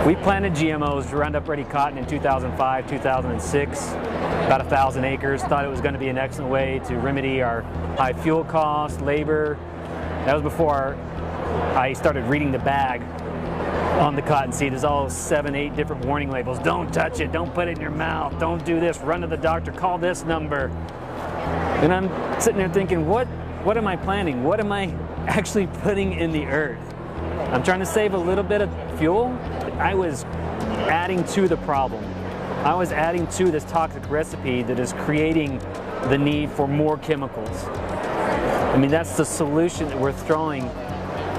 We planted GMOs, Roundup Ready cotton, in 2005, 2006, about 1,000 acres. Thought it was going to be an excellent way to remedy our high fuel costs, labor. That was before I started reading the bag on the cottonseed. There's all 7, 8 different warning labels. Don't touch it, don't put it in your mouth, don't do this, run to the doctor, call this number. And I'm sitting there thinking, what am I planting? What am I actually putting in the earth? I'm trying to save a little bit of fuel. I was adding to the problem. I was adding to this toxic recipe that is creating the need for more chemicals. I mean, that's the solution that we're throwing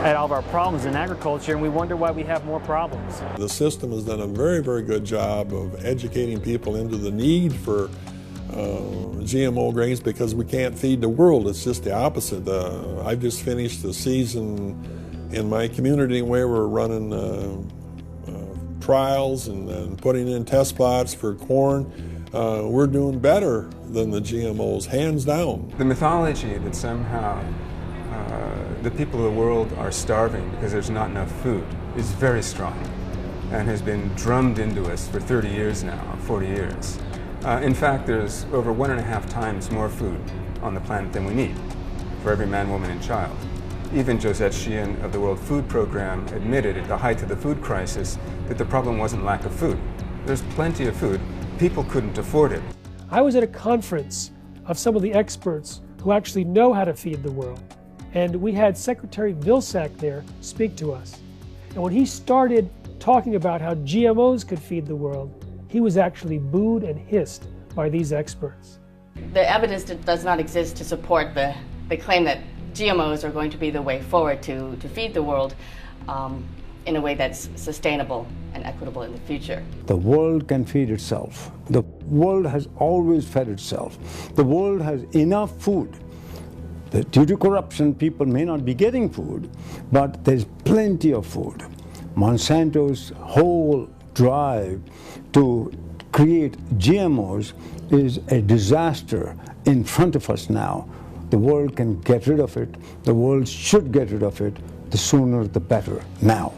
at all of our problems in agriculture, and we wonder why we have more problems. The system has done a very, very good job of educating people into the need for GMO grains because we can't feed the world. It's just the opposite. I've just finished the season in my community where we're running trials and putting in test plots for corn. We're doing better than the GMOs, hands down. The mythology that somehow the people of the world are starving because there's not enough food is very strong and has been drummed into us for 30 years now, 40 years. In fact, there's over 1.5 times more food on the planet than we need for every man, woman, and child. Even Josette Sheehan of the World Food Program admitted at the height of the food crisis that the problem wasn't lack of food. There's plenty of food. People couldn't afford it. I was at a conference of some of the experts who actually know how to feed the world. And we had Secretary Vilsack there speak to us. And when he started talking about how GMOs could feed the world, he was actually booed and hissed by these experts. The evidence does not exist to support the claim that GMOs are going to be the way forward to feed the world in a way that's sustainable and equitable in the future. The world can feed itself. The world has always fed itself. The world has enough food. Due to corruption, people may not be getting food, but there's plenty of food. Monsanto's whole drive to create GMOs is a disaster in front of us now. The world can get rid of it. The world should get rid of it. The sooner the better, now.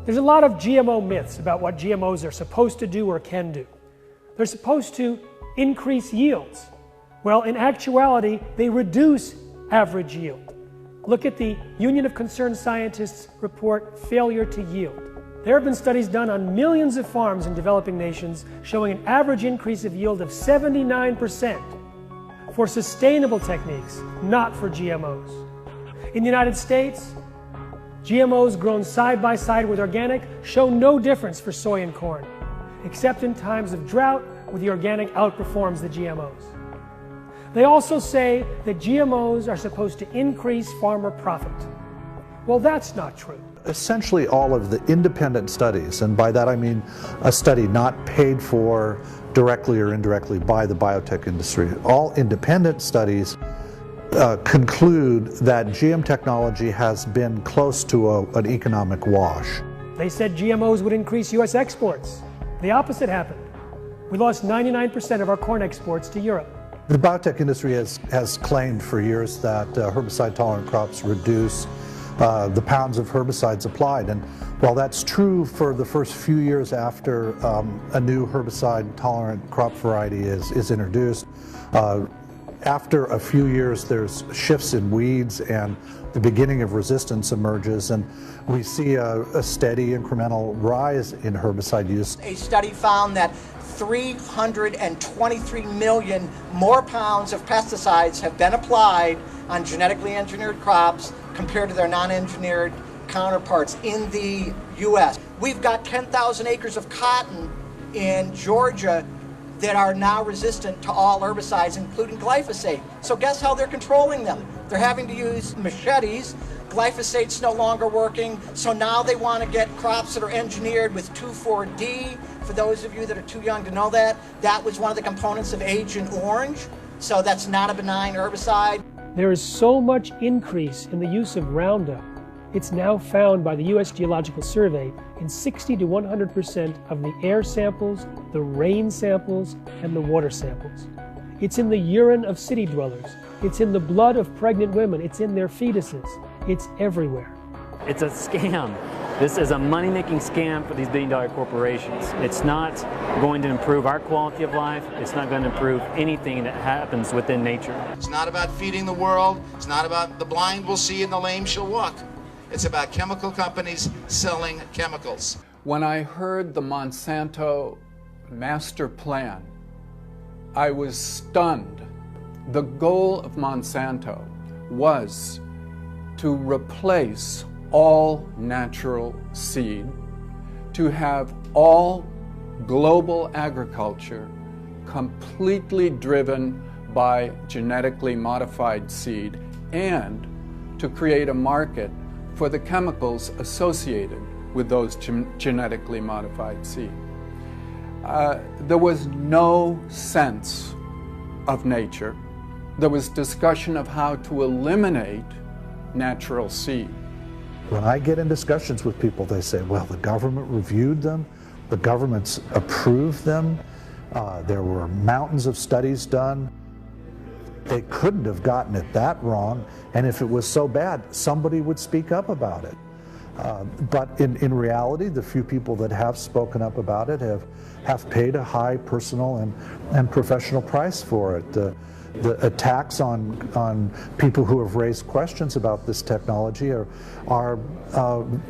There's a lot of GMO myths about what GMOs are supposed to do or can do. They're supposed to increase yields. Well, in actuality, they reduce average yield. Look at the Union of Concerned Scientists report, Failure to Yield. There have been studies done on millions of farms in developing nations showing an average increase of yield of 79% for sustainable techniques, not for GMOs. In the United States, GMOs grown side by side with organic show no difference for soy and corn, except in times of drought where the organic outperforms the GMOs. They also say that GMOs are supposed to increase farmer profit. Well, that's not true. Essentially all of the independent studies, and by that I mean a study not paid for directly or indirectly by the biotech industry, all independent studies conclude that GM technology has been close to an economic wash. They said GMOs would increase U.S. exports. The opposite happened. We lost 99% of our corn exports to Europe. The biotech industry has claimed for years that herbicide-tolerant crops reduce the pounds of herbicides applied. And while that's true for the first few years after a new herbicide-tolerant crop variety is introduced, after a few years there's shifts in weeds and the beginning of resistance emerges, and we see a steady incremental rise in herbicide use. A study found that 323 million more pounds of pesticides have been applied on genetically engineered crops compared to their non-engineered counterparts in the U.S. We've got 10,000 acres of cotton in Georgia that are now resistant to all herbicides, including glyphosate. So guess how they're controlling them? They're having to use machetes. Glyphosate's no longer working, so now they want to get crops that are engineered with 2,4-D. For those of you that are too young to know that, that was one of the components of Agent Orange, so that's not a benign herbicide. There is so much increase in the use of Roundup. It's now found by the U.S. Geological Survey in 60 to 100% of the air samples, the rain samples, and the water samples. It's in the urine of city dwellers. It's in the blood of pregnant women. It's in their fetuses. It's everywhere. It's a scam. This is a money-making scam for these billion-dollar corporations. It's not going to improve our quality of life. It's not going to improve anything that happens within nature. It's not about feeding the world. It's not about the blind will see and the lame shall walk. It's about chemical companies selling chemicals. When I heard the Monsanto master plan, I was stunned. The goal of Monsanto was to replace all natural seed, to have all global agriculture completely driven by genetically modified seed, and to create a market for the chemicals associated with those genetically modified seed. There was no sense of nature. There was discussion of how to eliminate natural seed. When I get in discussions with people, they say, well, the government reviewed them, the government's approved them, there were mountains of studies done. They couldn't have gotten it that wrong, and if it was so bad, somebody would speak up about it. But in reality, the few people that have spoken up about it have paid a high personal and professional price for it. The attacks on people who have raised questions about this technology are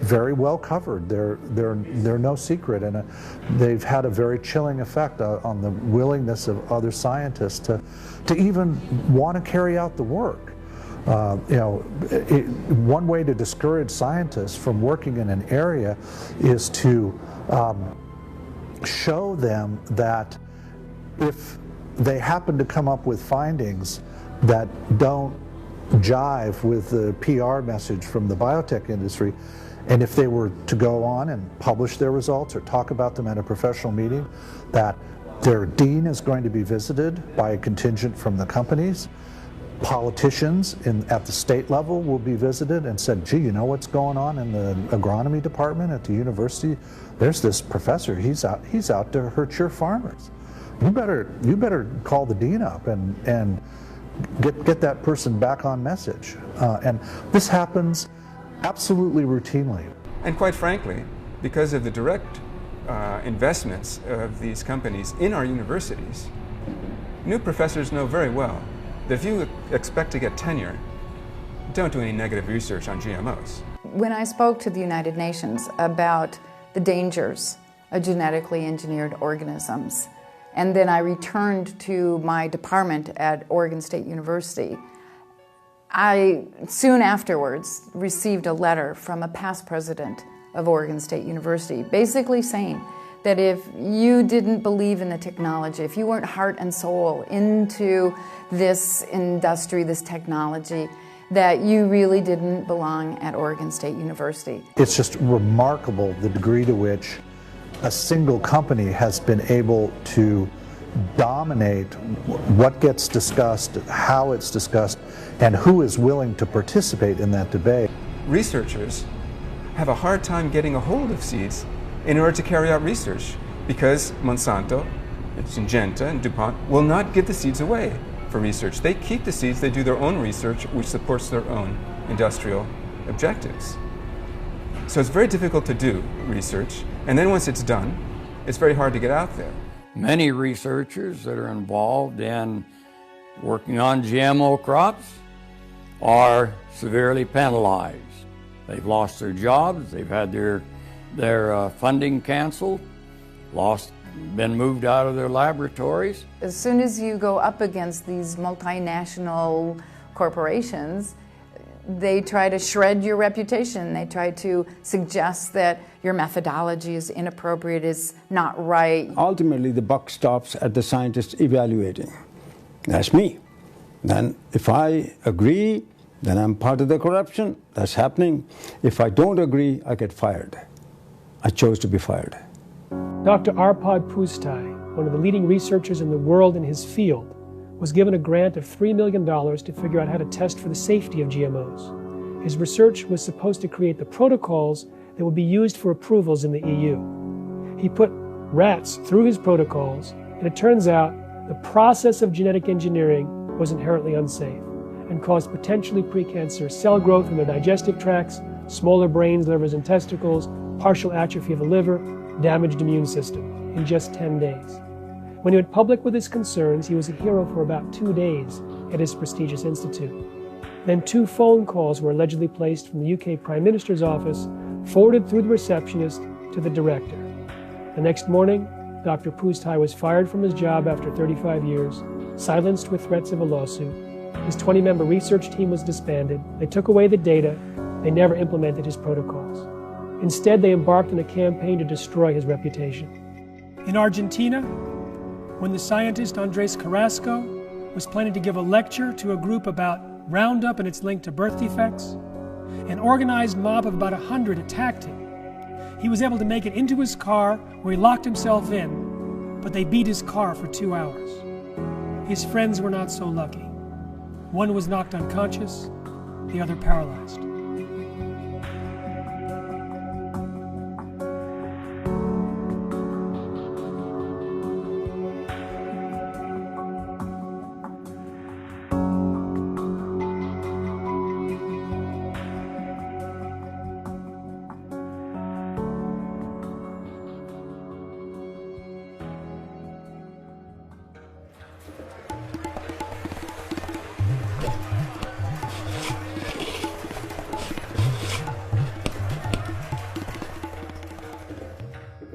very well covered. They're no secret, and they've had a very chilling effect on the willingness of other scientists to even want to carry out the work. One way to discourage scientists from working in an area is to show them that if they happen to come up with findings that don't jive with the PR message from the biotech industry, and if they were to go on and publish their results or talk about them at a professional meeting, that their dean is going to be visited by a contingent from the companies. Politicians at the state level will be visited and said, gee, you know what's going on in the agronomy department at the university? There's this professor, he's out to hurt your farmers. You better call the dean up and get that person back on message. And this happens absolutely routinely. And quite frankly, because of the direct investments of these companies in our universities, new professors know very well that if you expect to get tenure, don't do any negative research on GMOs. When I spoke to the United Nations about the dangers of genetically engineered organisms, and then I returned to my department at Oregon State University, I soon afterwards received a letter from a past president of Oregon State University, basically saying that if you didn't believe in the technology, if you weren't heart and soul into this industry, this technology, that you really didn't belong at Oregon State University. It's just remarkable the degree to which a single company has been able to dominate what gets discussed, how it's discussed, and who is willing to participate in that debate. Researchers have a hard time getting a hold of seeds in order to carry out research because Monsanto, Syngenta, and DuPont will not give the seeds away for research. They keep the seeds, they do their own research, which supports their own industrial objectives. So it's very difficult to do research, and then once it's done, it's very hard to get out there. Many researchers that are involved in working on GMO crops are severely penalized. They've lost their jobs, they've had their funding canceled, lost been moved out of their laboratories. As soon as you go up against these multinational corporations, they try to shred your reputation. They try to suggest that your methodology is inappropriate, is not right. Ultimately, the buck stops at the scientist evaluating. That's me. Then if I agree, then I'm part of the corruption. That's happening. If I don't agree, I get fired. I chose to be fired. Dr. Arpad Pusztai, one of the leading researchers in the world in his field, was given a grant of $3 million to figure out how to test for the safety of GMOs. His research was supposed to create the protocols that would be used for approvals in the EU. He put rats through his protocols, and it turns out the process of genetic engineering was inherently unsafe and caused potentially precancerous cell growth in their digestive tracts, smaller brains, livers, and testicles, partial atrophy of the liver, damaged immune system in just 10 days. When he went public with his concerns, he was a hero for about 2 days at his prestigious institute. Then 2 phone calls were allegedly placed from the UK Prime Minister's office, forwarded through the receptionist to the director. The next morning, Dr. Pusztai was fired from his job after 35 years, silenced with threats of a lawsuit. His 20-member research team was disbanded. They took away the data. They never implemented his protocols. Instead, they embarked on a campaign to destroy his reputation. In Argentina, when the scientist Andres Carrasco was planning to give a lecture to a group about Roundup and its link to birth defects, an organized mob of about 100 attacked him. He was able to make it into his car, where he locked himself in, but they beat his car for 2 hours. His friends were not so lucky. One was knocked unconscious, the other paralyzed.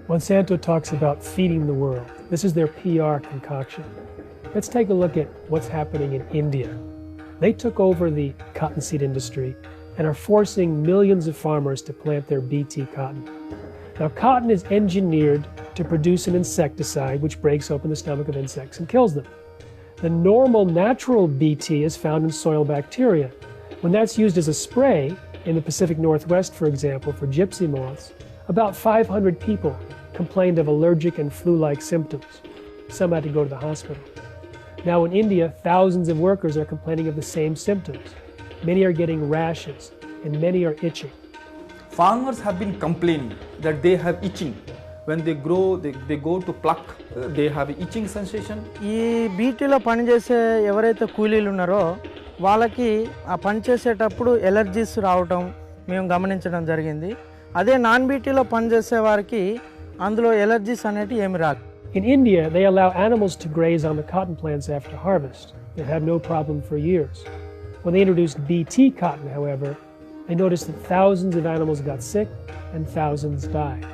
Monsanto talks about feeding the world. This is their PR concoction. Let's take a look at what's happening in India. They took over the cottonseed industry and are forcing millions of farmers to plant their Bt cotton. Now, cotton is engineered to produce an insecticide which breaks open the stomach of insects and kills them. The normal natural Bt is found in soil bacteria. When that's used as a spray, in the Pacific Northwest, for example, for gypsy moths, about 500 people complained of allergic and flu-like symptoms. Some had to go to the hospital. Now in India, thousands of workers are complaining of the same symptoms. Many are getting rashes, and many are itching. Farmers have been complaining that they have itching. When they grow, they go to pluck, they have itching sensation. ఈ బీటీలో పనిచేసే ఎవరైతే కూలీలు ఉన్నారో వాళ్ళకి ఆ పని చేసేటప్పుడు allergies రావటం మేము గమనించడం జరిగింది. అదే నాన్ బీటీలో పనిచేసే వారికి అందులో ఎలర్జీస్ అనేటి ఏమి రాదు. In India, they allow animals to graze on the cotton plants after harvest. They have no problem for years. When they introduced Bt cotton, however, they noticed that thousands of animals got sick and thousands died.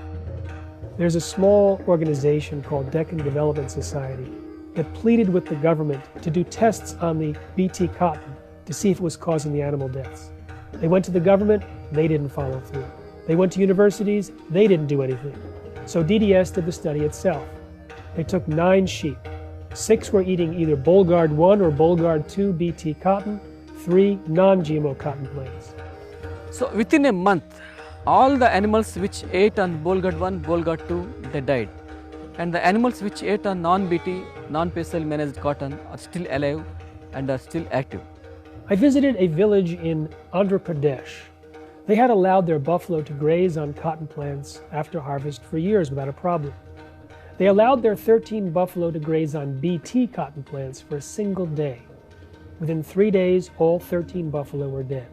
There's a small organization called Deccan Development Society that pleaded with the government to do tests on the Bt cotton to see if it was causing the animal deaths. They went to the government, they didn't follow through. They went to universities, they didn't do anything. So DDS did the study itself. They took 9 sheep. 6 were eating either Bollgard 1 or Bollgard 2 Bt cotton, 3 non-GMO cotton plants. So within a month, all the animals which ate on Bollgard 1, Bollgard 2, they died. And the animals which ate on non-Bt, non-pesticide managed cotton are still alive and are still active. I visited a village in Andhra Pradesh. They had allowed their buffalo to graze on cotton plants after harvest for years without a problem. They allowed their 13 buffalo to graze on Bt cotton plants for a single day. Within 3 days, all 13 buffalo were dead.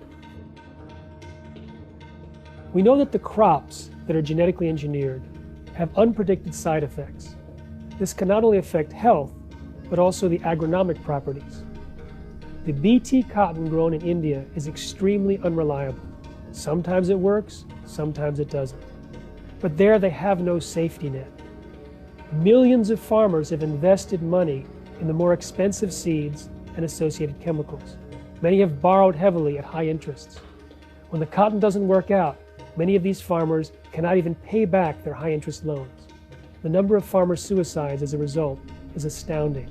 We know that the crops that are genetically engineered have unpredicted side effects. This can not only affect health, but also the agronomic properties. The Bt cotton grown in India is extremely unreliable. Sometimes it works, sometimes it doesn't. But there they have no safety net. Millions of farmers have invested money in the more expensive seeds and associated chemicals. Many have borrowed heavily at high interests. When the cotton doesn't work out, many of these farmers cannot even pay back their high-interest loans. The number of farmer suicides as a result is astounding.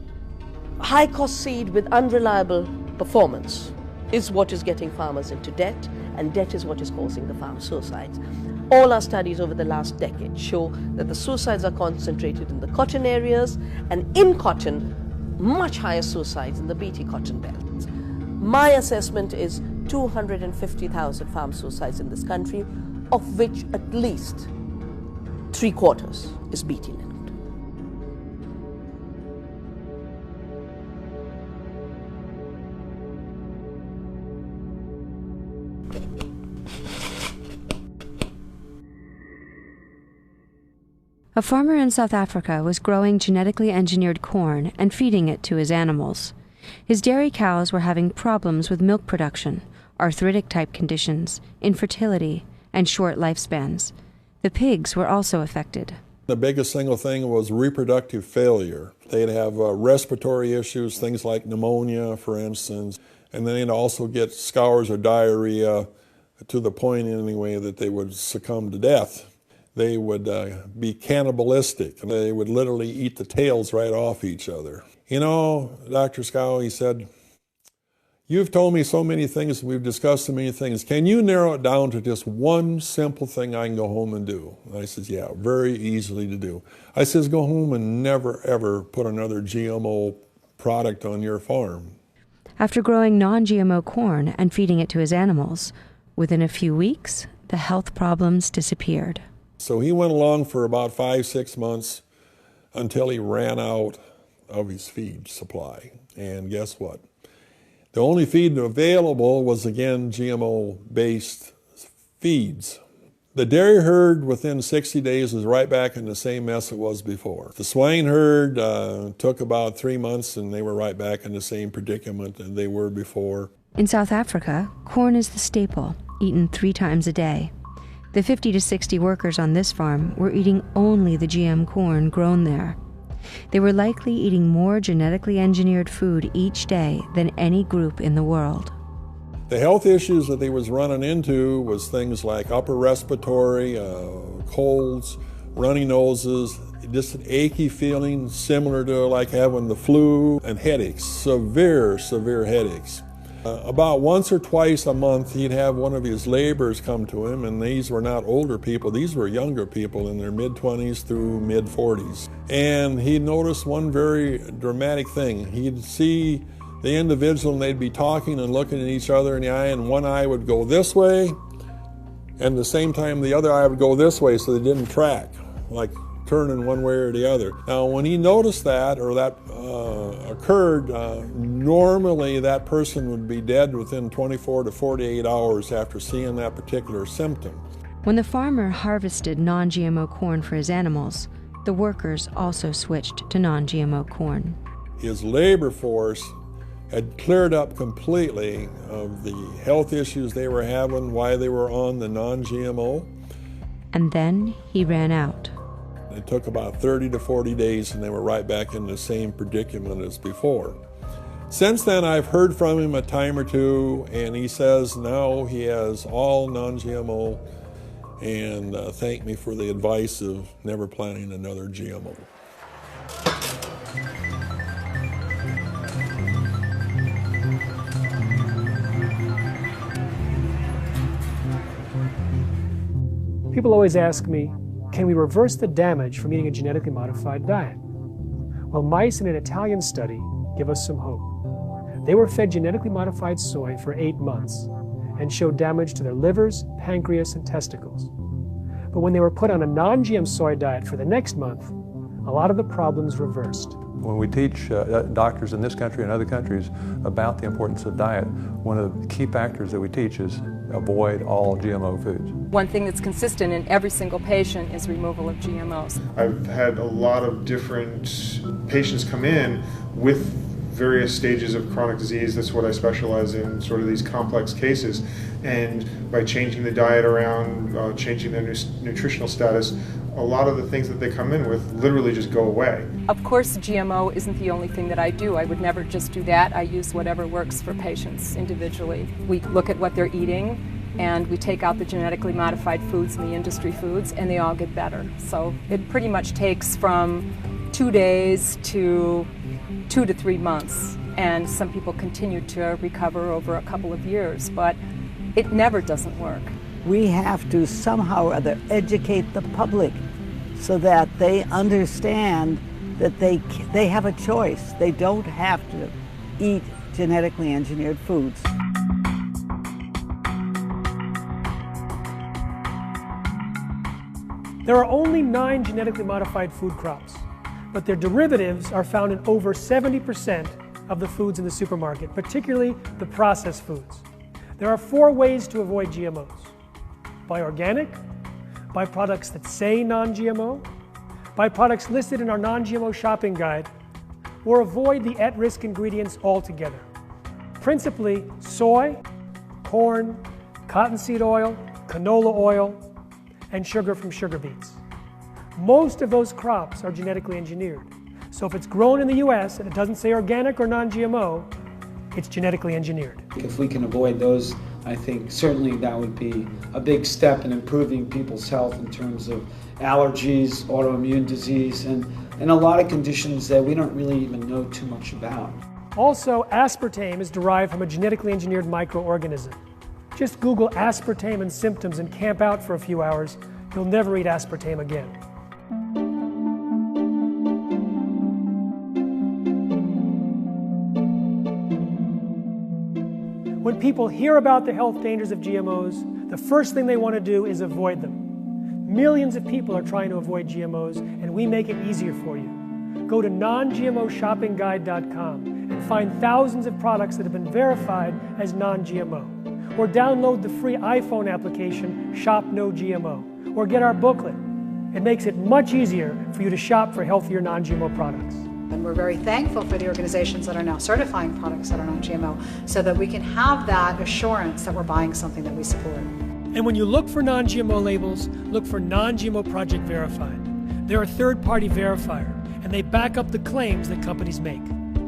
High-cost seed with unreliable performance is what is getting farmers into debt, and debt is what is causing the farm suicides. All our studies over the last decade show that the suicides are concentrated in the cotton areas, and in cotton, much higher suicides in the BT cotton belts. My assessment is 250,000 farm suicides in this country, of which at least 3/4 is BT linked. A farmer in South Africa was growing genetically engineered corn and feeding it to his animals. His dairy cows were having problems with milk production, arthritic-type conditions, infertility, and short lifespans. The pigs were also affected. The biggest single thing was reproductive failure. They'd have respiratory issues, things like pneumonia, for instance, and then they'd also get scours or diarrhea to the point, anyway, that they would succumb to death. They would be cannibalistic. They would literally eat the tails right off each other. You know, Dr. Scow, he said, "You've told me so many things, we've discussed so many things. Can you narrow it down to just one simple thing I can go home and do?" And I says, "Yeah, very easily to do." I says, "Go home and never, ever put another GMO product on your farm." After growing non-GMO corn and feeding it to his animals, within a few weeks, the health problems disappeared. So he went along for about 5-6 months until he ran out of his feed supply. And guess what? The only feed available was, again, GMO-based feeds. The dairy herd within 60 days was right back in the same mess it was before. The swine herd took about 3 months, and they were right back in the same predicament that they were before. In South Africa, corn is the staple, eaten 3 times a day. The 50 to 60 workers on this farm were eating only the GM corn grown there. They were likely eating more genetically engineered food each day than any group in the world. The health issues that they was running into was things like upper respiratory, colds, runny noses, just an achy feeling similar to like having the flu, and headaches, severe headaches. About once or twice a month, he'd have one of his laborers come to him, and these were not older people, these were younger people in their mid-20s through mid-40s. And he'd notice one very dramatic thing. He'd see the individual, and they'd be talking and looking at each other in the eye, and one eye would go this way, and at the same time the other eye would go this way, so they didn't track, like turning one way or the other. Now, when he noticed that, or that occurred, normally that person would be dead within 24 to 48 hours after seeing that particular symptom. When the farmer harvested non-GMO corn for his animals, the workers also switched to non-GMO corn. His labor force had cleared up completely of the health issues they were having, why they were on the non-GMO. And then he ran out. It took about 30 to 40 days, and they were right back in the same predicament as before. Since then, I've heard from him a time or two, and he says now he has all non-GMO, and thanked me for the advice of never planting another GMO. People always ask me, can we reverse the damage from eating a genetically modified diet? Well, mice in an Italian study give us some hope. They were fed genetically modified soy for 8 months and showed damage to their livers, pancreas, and testicles. But when they were put on a non-GM soy diet for the next month, a lot of the problems reversed. When we teach doctors in this country and other countries about the importance of diet, one of the key factors that we teach is avoid all GMO foods. One thing that's consistent in every single patient is removal of GMOs. I've had a lot of different patients come in with various stages of chronic disease. That's what I specialize in, sort of these complex cases. And by changing the diet around, changing their nutritional status, a lot of the things that they come in with literally just go away. Of course, GMO isn't the only thing that I do. I would never just do that. I use whatever works for patients individually. We look at what they're eating, and we take out the genetically modified foods and the industry foods, and they all get better. So it pretty much takes from 2 days to 2 to 3 months, and some people continue to recover over a couple of years, but it never doesn't work. We have to somehow or other educate the public so that they understand that they have a choice. They don't have to eat genetically engineered foods. There are only 9 genetically modified food crops, but their derivatives are found in over 70% of the foods in the supermarket, particularly the processed foods. There are 4 ways to avoid GMOs. Buy organic, buy products that say non-GMO, buy products listed in our non-GMO shopping guide, or avoid the at-risk ingredients altogether. Principally soy, corn, cottonseed oil, canola oil, and sugar from sugar beets. Most of those crops are genetically engineered. So if it's grown in the US and it doesn't say organic or non-GMO, it's genetically engineered. If we can avoid those, I think certainly that would be a big step in improving people's health in terms of allergies, autoimmune disease, and a lot of conditions that we don't really even know too much about. Also, aspartame is derived from a genetically engineered microorganism. Just Google aspartame and symptoms and camp out for a few hours. You'll never eat aspartame again. When people hear about the health dangers of GMOs, the first thing they want to do is avoid them. Millions of people are trying to avoid GMOs, and we make it easier for you. Go to non-GMOshoppingguide.com and find thousands of products that have been verified as non-GMO. Or download the free iPhone application, Shop No GMO, or get our booklet. It makes it much easier for you to shop for healthier non-GMO products. And we're very thankful for the organizations that are now certifying products that are non-GMO so that we can have that assurance that we're buying something that we support. And when you look for non-GMO labels, look for Non-GMO Project Verified. They're a third-party verifier, and they back up the claims that companies make.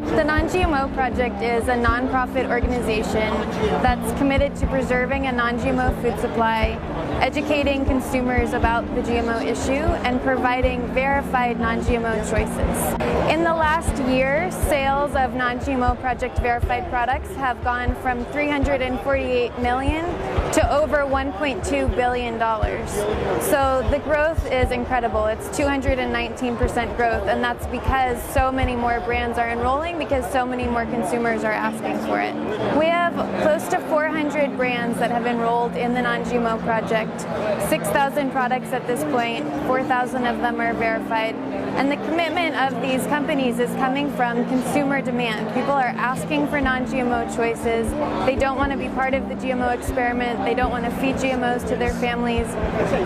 The Non-GMO Project is a nonprofit organization that's committed to preserving a non-GMO food supply, educating consumers about the GMO issue, and providing verified non-GMO choices. In the last year, sales of Non-GMO Project verified products have gone from $348 million to over $1.2 billion. So the growth is incredible. It's 219% growth, and that's because so many more brands are enrolling, because so many more consumers are asking for it. We have close to 400 brands that have enrolled in the Non-GMO Project, 6,000 products at this point, 4,000 of them are verified. And the commitment of these companies is coming from consumer demand. People are asking for non-GMO choices. They don't want to be part of the GMO experiment. They don't want to feed GMOs to their families.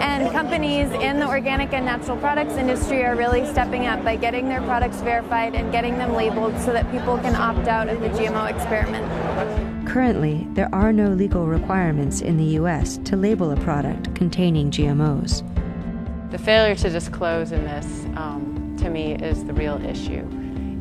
And companies in the organic and natural products industry are really stepping up by getting their products verified and getting them labeled so that people can opt out of the GMO experiment. Currently, there are no legal requirements in the U.S. to label a product containing GMOs. The failure to disclose in this, to me, is the real issue.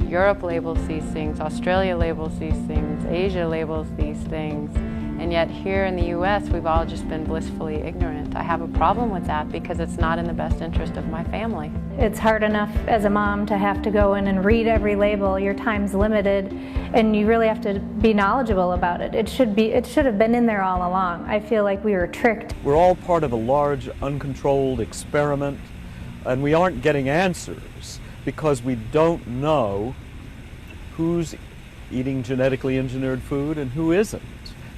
Europe labels these things, Australia labels these things, Asia labels these things, and yet here in the U.S. we've all just been blissfully ignorant. I have a problem with that because it's not in the best interest of my family. It's hard enough as a mom to have to go in and read every label. Your time's limited, and you really have to be knowledgeable about it. It should have been in there all along. I feel like we were tricked. We're all part of a large, uncontrolled experiment, and we aren't getting answers because we don't know who's eating genetically engineered food and who isn't.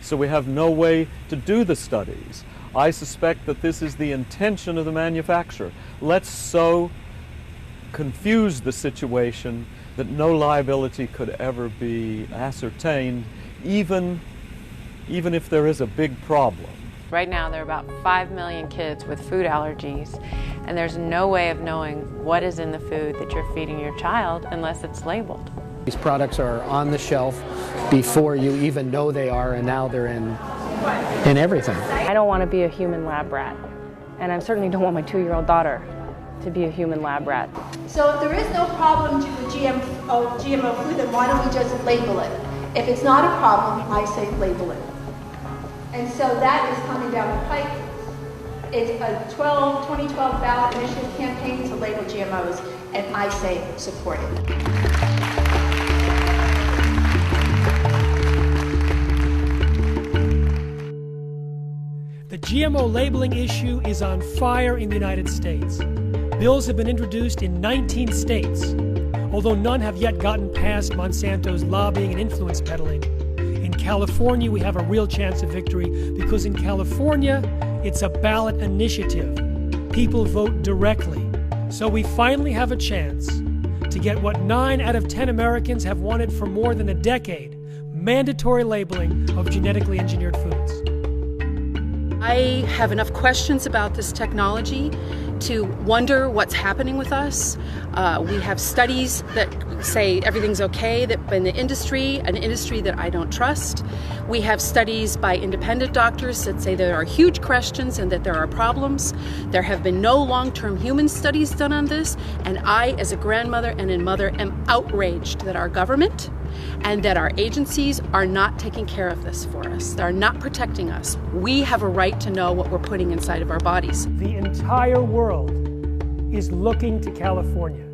So we have no way to do the studies. I suspect that this is the intention of the manufacturer. Let's so confuse the situation that no liability could ever be ascertained, even if there is a big problem. Right now there are about 5 million kids with food allergies, and there's no way of knowing what is in the food that you're feeding your child unless it's labeled. These products are on the shelf before you even know they are, and now they're in everything. I don't want to be a human lab rat, and I certainly don't want my 2-year-old daughter to be a human lab rat. So if there is no problem with GMO food, then why don't we just label it? If it's not a problem, I say label it. And so that is coming down the pike. It's a 2012 ballot initiative campaign to label GMOs, and I say support it. The GMO labeling issue is on fire in the United States. Bills have been introduced in 19 states, although none have yet gotten past Monsanto's lobbying and influence peddling. In California, we have a real chance of victory because in California, it's a ballot initiative. People vote directly. So we finally have a chance to get what 9 out of 10 Americans have wanted for more than a decade: mandatory labeling of genetically engineered foods. I have enough questions about this technology to wonder what's happening with us. We have studies that say everything's okay that in the industry, an industry that I don't trust. We have studies by independent doctors that say there are huge questions and that there are problems. There have been no long-term human studies done on this, and I, as a grandmother and a mother, am outraged that our government and that our agencies are not taking care of this for us. They're not protecting us. We have a right to know what we're putting inside of our bodies. The entire world is looking to California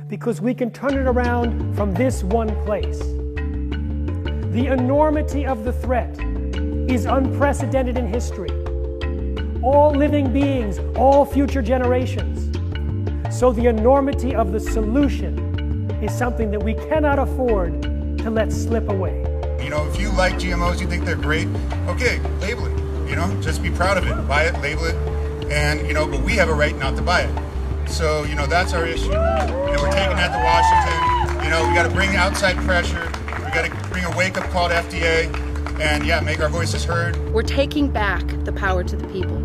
because we can turn it around from this one place. The enormity of the threat is unprecedented in history. All living beings, all future generations. So the enormity of the solution is something that we cannot afford to let slip away. You know, if you like GMOs, you think they're great, okay, label it. You know, just be proud of it. Buy it, label it, and, you know, but we have a right not to buy it. So, you know, that's our issue. You know, we're taking that to Washington. You know, we got to bring outside pressure. We got to bring a wake-up call to FDA and, yeah, make our voices heard. We're taking back the power to the people.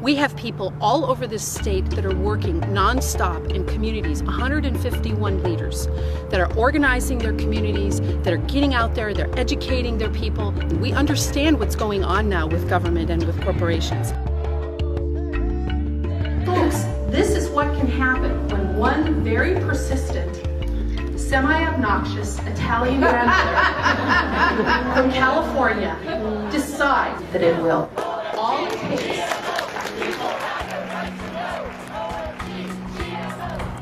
We have people all over this state that are working nonstop in communities, 151 leaders that are organizing their communities, that are getting out there, they're educating their people. And we understand what's going on now with government and with corporations. Folks, this is what can happen when one very persistent, semi-obnoxious Italian grandmother from California decides that it will. All it takes.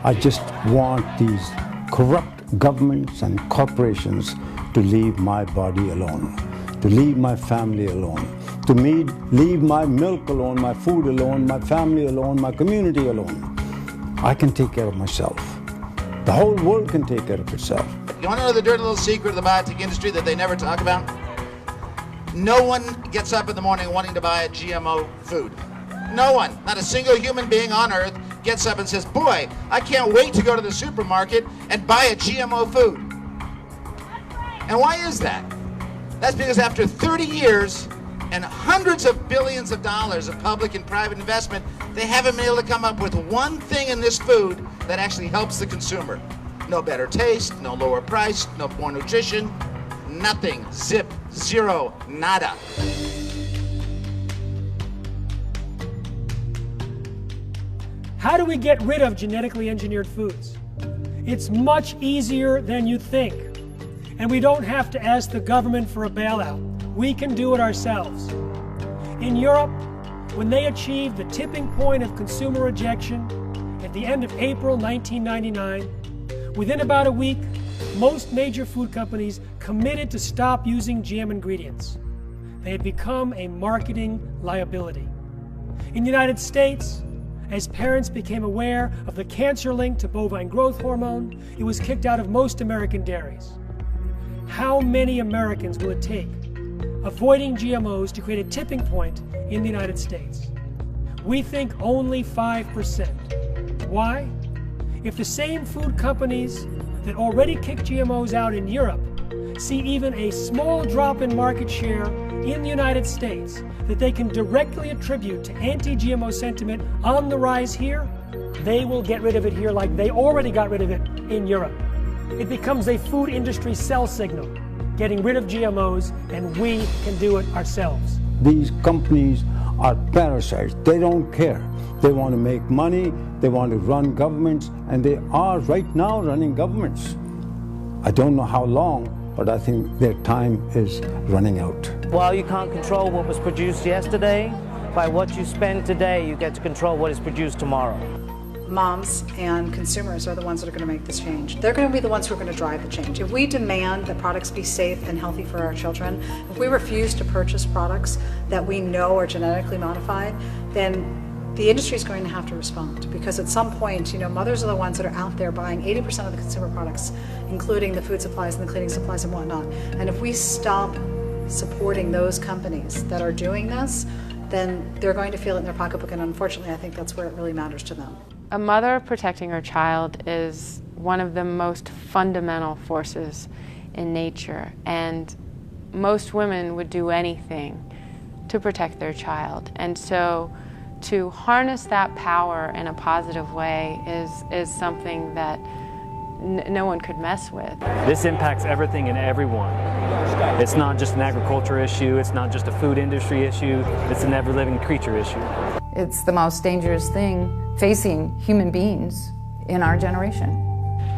I just want these corrupt governments and corporations to leave my body alone, to leave my family alone, to leave my milk alone, my food alone, my family alone, my community alone. I can take care of myself. The whole world can take care of itself. You want to know the dirty little secret of the biotech industry that they never talk about? No one gets up in the morning wanting to buy a GMO food. No one, not a single human being on earth gets up and says, boy, I can't wait to go to the supermarket and buy a GMO food. And why is that? That's because after 30 years and hundreds of billions of dollars of public and private investment, they haven't been able to come up with one thing in this food that actually helps the consumer. No better taste, no lower price, no more nutrition, nothing, zip, zero, nada. How do we get rid of genetically engineered foods? It's much easier than you think. And we don't have to ask the government for a bailout. We can do it ourselves. In Europe, when they achieved the tipping point of consumer rejection at the end of April 1999, within about a week, most major food companies committed to stop using GM ingredients. They had become a marketing liability. In the United States, as parents became aware of the cancer link to bovine growth hormone, it was kicked out of most American dairies. How many Americans will it take avoiding GMOs to create a tipping point in the United States? We think only 5%. Why? If the same food companies that already kicked GMOs out in Europe see even a small drop in market share in the United States that they can directly attribute to anti-GMO sentiment on the rise here, they will get rid of it here like they already got rid of it in Europe. It becomes a food industry sell signal, getting rid of GMOs, and we can do it ourselves. These companies are parasites. They don't care. They want to make money, they want to run governments, and they are right now running governments. I don't know how long, but I think their time is running out. While you can't control what was produced yesterday, by what you spend today, you get to control what is produced tomorrow. Moms and consumers are the ones that are going to make this change. They're going to be the ones who are going to drive the change. If we demand that products be safe and healthy for our children, if we refuse to purchase products that we know are genetically modified, then the industry is going to have to respond, because at some point, mothers are the ones that are out there buying 80% of the consumer products, including the food supplies and the cleaning supplies and whatnot. And if we stop supporting those companies that are doing this, then they're going to feel it in their pocketbook, and unfortunately, I think that's where it really matters to them. A mother protecting her child is one of the most fundamental forces in nature, and most women would do anything to protect their child. And so to harness that power in a positive way is something that no one could mess with. This impacts everything and everyone. It's not just an agriculture issue, it's not just a food industry issue, it's an ever-living creature issue. It's the most dangerous thing facing human beings in our generation.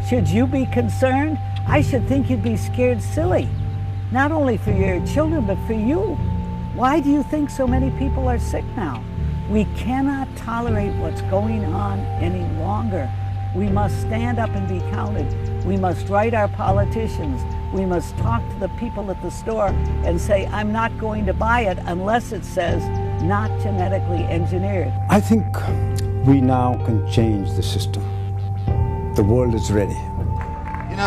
Should you be concerned? I should think you'd be scared silly. Not only for your children, but for you. Why do you think so many people are sick now? We cannot tolerate what's going on any longer. We must stand up and be counted. We must write our politicians. We must talk to the people at the store and say, I'm not going to buy it unless it says not genetically engineered. I think we now can change the system. The world is ready.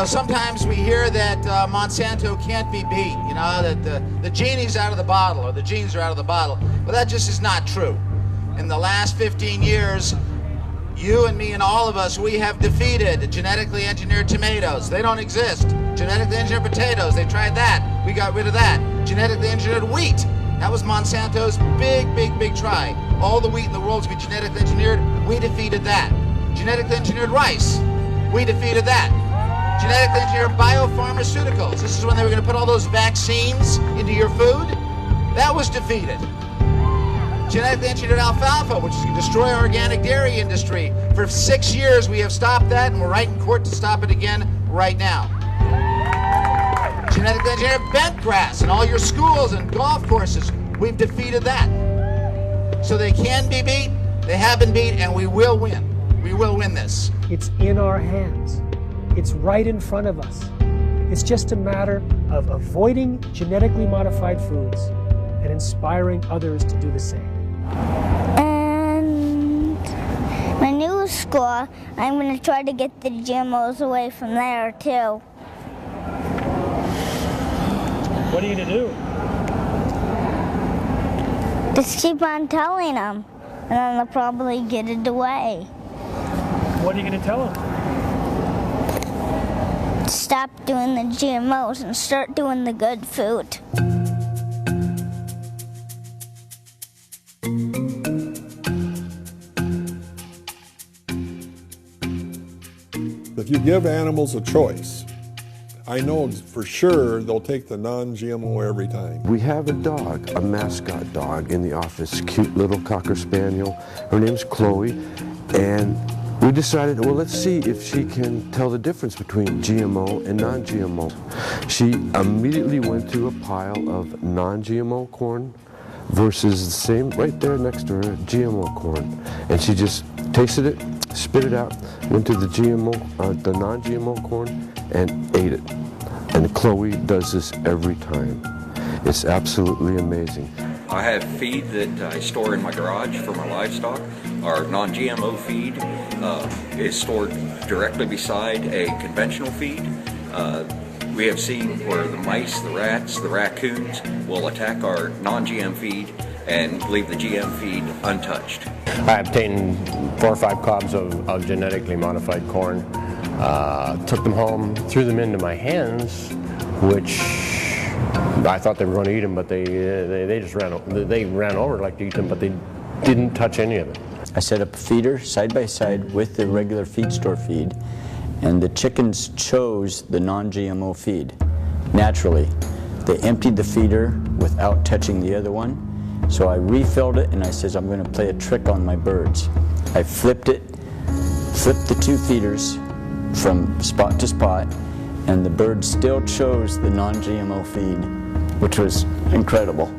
Sometimes we hear that Monsanto can't be beat, that the genie's out of the bottle, or the genes are out of the bottle. But that just is not true. In the last 15 years, you and me and all of us, we have defeated genetically engineered tomatoes. They don't exist. Genetically engineered potatoes, they tried that. We got rid of that. Genetically engineered wheat. That was Monsanto's big try. All the wheat in the world to be genetically engineered, we defeated that. Genetically engineered rice, we defeated that. Genetically engineered biopharmaceuticals, this is when they were going to put all those vaccines into your food, that was defeated. Genetically engineered alfalfa, which is going to destroy our organic dairy industry. For 6 years, we have stopped that, and we're right in court to stop it again right now. Genetically engineered bent grass in all your schools and golf courses, we've defeated that. So they can be beat, they have been beat, and we will win. We will win this. It's in our hands. It's right in front of us. It's just a matter of avoiding genetically modified foods and inspiring others to do the same. And my new school, I'm going to try to get the GMOs away from there too. What are you going to do? Just keep on telling them, and then they'll probably get it away. What are you going to tell them? Stop doing the GMOs and start doing the good food. If you give animals a choice, I know for sure they'll take the non-GMO every time. We have a dog, a mascot dog in the office, cute little Cocker Spaniel. Her name's Chloe, and we decided, well, let's see if she can tell the difference between GMO and non-GMO. She immediately went to a pile of non-GMO corn versus the same right there next to her GMO corn, and she just tasted it, spit it out, went to the the non-GMO corn, and ate it. And Chloe does this every time. It's absolutely amazing. I have feed that I store in my garage for my livestock. Our non-GMO feed is stored directly beside a conventional feed. We have seen where the mice, the rats, the raccoons will attack our non-GM feed and leave the GM feed untouched. I obtained 4 or 5 cobs of genetically modified corn, took them home, threw them into my hens, which I thought they were going to eat them, but they just ran over like to eat them, but they didn't touch any of it. I set up a feeder side by side with the regular feed store feed, and the chickens chose the non-GMO feed naturally. They emptied the feeder without touching the other one, so I refilled it and I said, I'm going to play a trick on my birds. I flipped the two feeders from spot to spot, and the birds still chose the non-GMO feed, which was incredible.